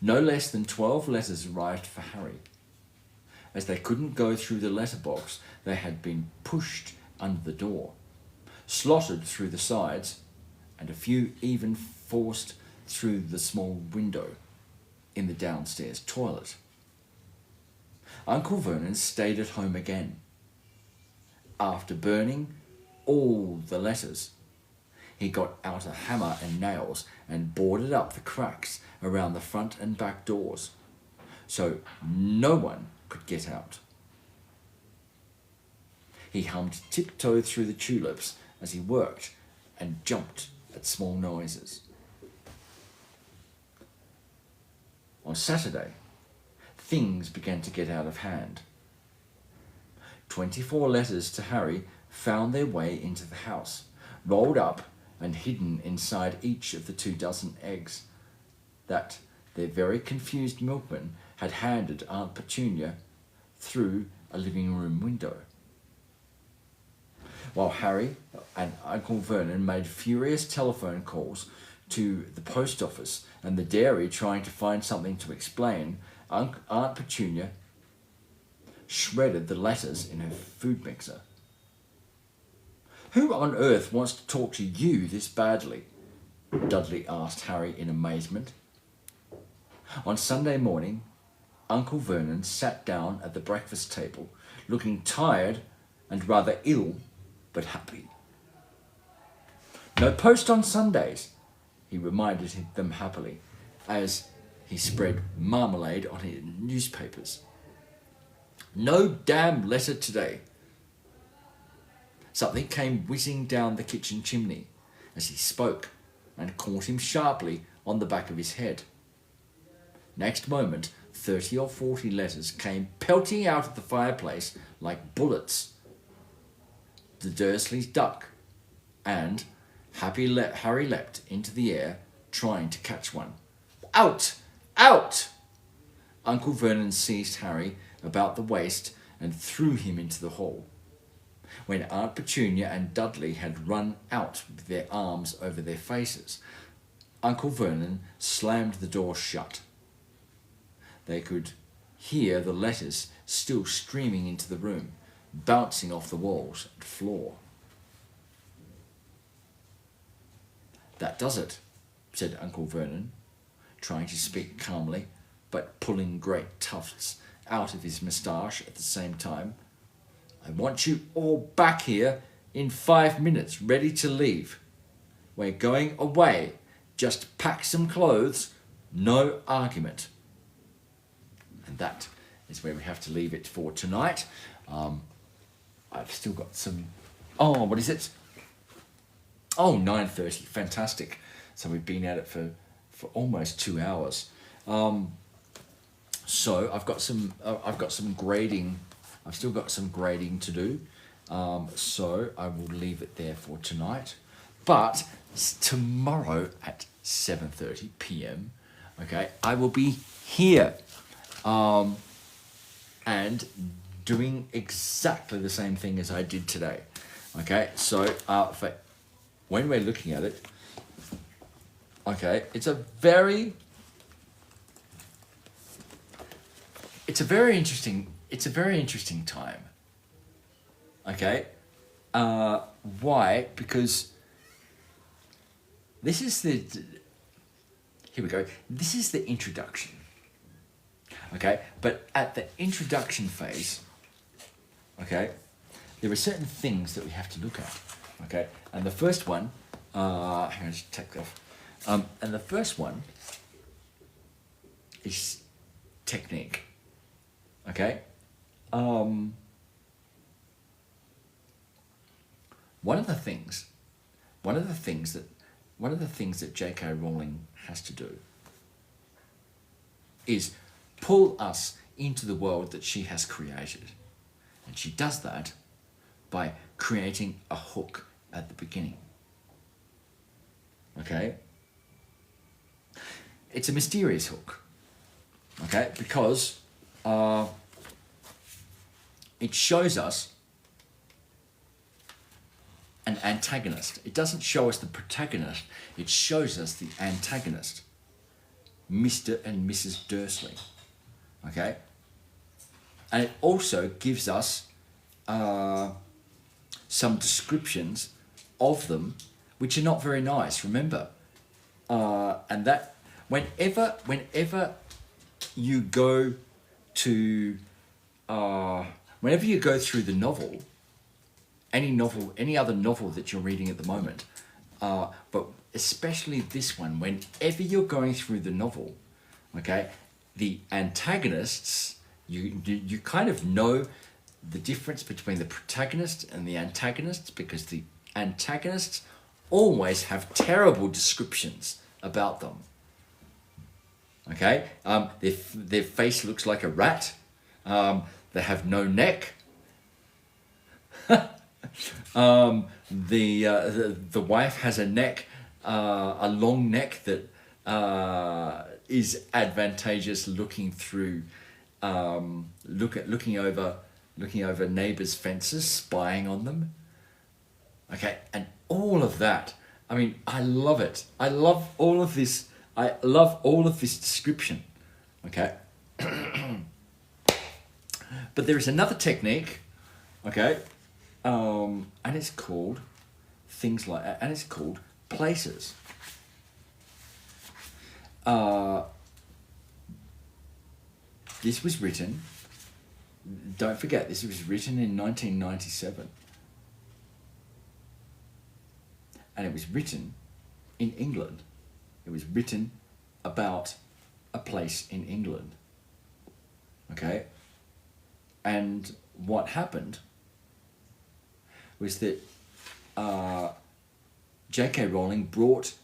no less than 12 letters arrived for Harry. As they couldn't go through the letterbox, they had been pushed under the door, slotted through the sides, and a few even forced through the small window in the downstairs toilet. Uncle Vernon stayed at home again. After burning all the letters, he got out a hammer and nails and boarded up the cracks around the front and back doors, so no one could get out. He hummed Tiptoe Through the Tulips as he worked and jumped at small noises. On Saturday, things began to get out of hand. 24 letters to Harry found their way into the house, rolled up and hidden inside each of the 24 eggs that their very confused milkman had handed Aunt Petunia through a living room window. While Harry and Uncle Vernon made furious telephone calls to the post office and the dairy trying to find something to explain, Aunt Petunia shredded the letters in her food mixer. "Who on earth wants to talk to you this badly?" Dudley asked Harry in amazement. On Sunday morning, Uncle Vernon sat down at the breakfast table, looking tired and rather ill but happy. No post on Sundays, he reminded them happily, as he spread marmalade on his newspapers. No damn letter today. Something came whizzing down the kitchen chimney as he spoke and caught him sharply on the back of his head. Next moment, 30 or 40 letters came pelting out of the fireplace like bullets. The Dursleys ducked, and Harry leapt into the air, trying to catch one. Out! Out! Uncle Vernon seized Harry about the waist and threw him into the hall. When Aunt Petunia and Dudley had run out with their arms over their faces, Uncle Vernon slammed the door shut. They could hear the letters still streaming into the room, bouncing off the walls and floor. That does it, said Uncle Vernon, trying to speak calmly, but pulling great tufts out of his moustache at the same time. I want you all back here in 5 minutes, ready to leave. We're going away. Just pack some clothes, no argument. And that is where we have to leave it for tonight. I've still got some... Oh, what is it? Oh, 9:30. Fantastic. So we've been at it for almost 2 hours. So I've got some grading. I've still got some grading to do. So I will leave it there for tonight. But tomorrow at 7:30 p.m. Okay, I will be here. And doing exactly the same thing as I did today. Okay, so for when we're looking at it, okay, it's a very interesting time. Okay, why? Because this is here we go. This is the introduction. Okay, but at the introduction phase, okay, there are certain things that we have to look at. Okay, and the first one, hang on, just take that off. And the first one is technique. Okay, one of the things that J.K. Rowling has to do is pull us into the world that she has created. And she does that by creating a hook at the beginning. Okay? It's a mysterious hook. Okay? Because it shows us an antagonist. It doesn't show us the protagonist. It shows us the antagonist. Mr. and Mrs. Dursley. Okay? And it also gives us some descriptions of them, which are not very nice, remember. And that whenever you go to whenever you go through the novel, any other novel that you're reading at the moment, but especially this one, whenever you're going through the novel, okay, the antagonists, you kind of know the difference between the protagonist and the antagonists, because the antagonists always have terrible descriptions about them. Okay, their face looks like a rat. They have no neck. The wife has a neck, a long neck that is advantageous looking through, looking over neighbours' fences, spying on them. Okay, and all of that. I mean, I love it. I love all of this. I love all of this description. Okay. But there is another technique. Okay. And it's called places. This was written don't forget, this was written in 1997. And it was written in England. It was written about a place in England. Okay? And what happened was that J.K. Rowling brought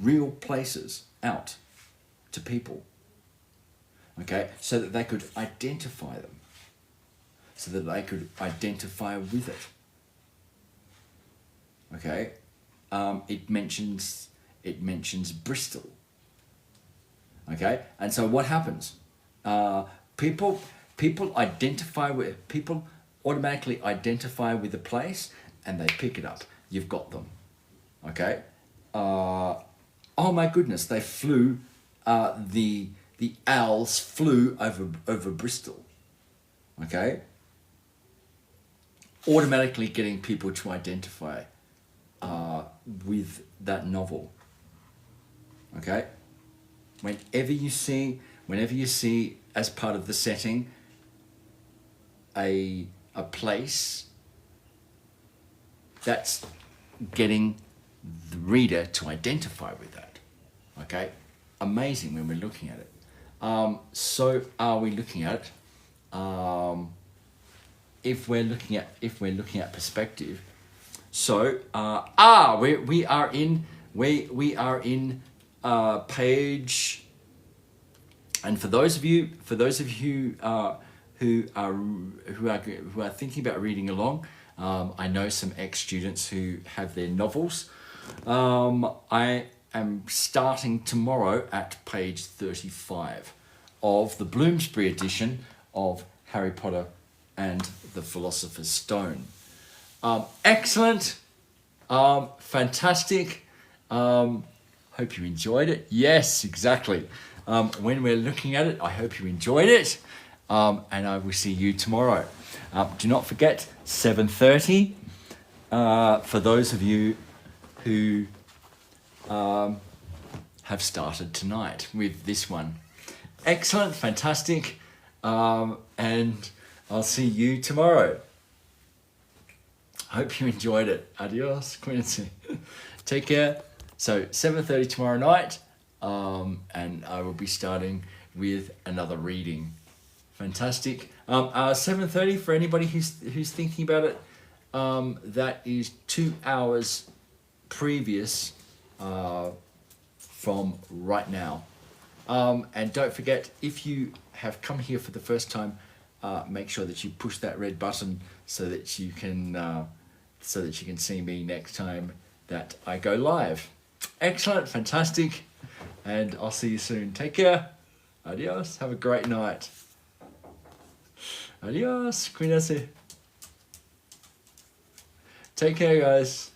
real places out to people, okay, so that they could identify them, so that they could identify with it. Okay, it mentions Bristol. Okay, and so what happens? People automatically identify with the place, and they pick it up. You've got them. Okay. Oh my goodness! They flew. The owls flew over Bristol. Okay. Automatically getting people to identify with that novel. Okay. Whenever you see as part of the setting a place, that's getting the reader to identify with that. Okay, amazing when we're looking at it. So are we looking at it? If we're looking at perspective, so we are in page. And for those of you who are thinking about reading along, I know some ex-students who have their novels. I am starting tomorrow at page 35 of the Bloomsbury edition of Harry Potter and the Philosopher's Stone. Excellent, fantastic. Hope you enjoyed it. Yes, exactly. When we're looking at it, I hope you enjoyed it. And I will see you tomorrow. Do not forget 7:30 for those of you who have started tonight with this one. Excellent, fantastic, and I'll see you tomorrow. Hope you enjoyed it. Adios, Quincy. Take care. So 7:30 tomorrow night, and I will be starting with another reading. Fantastic. 7:30 for anybody who's thinking about it. That is 2 hours previous from right now. And don't forget, if you have come here for the first time, make sure that you push that red button so that you can see me next time that I go live. Excellent, fantastic, and I'll see you soon. Take care. Adios. Have a great night. Adios. Cuídate. Take care, guys.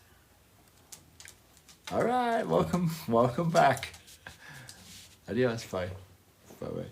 All right, welcome back. Adios. Bye. Bye.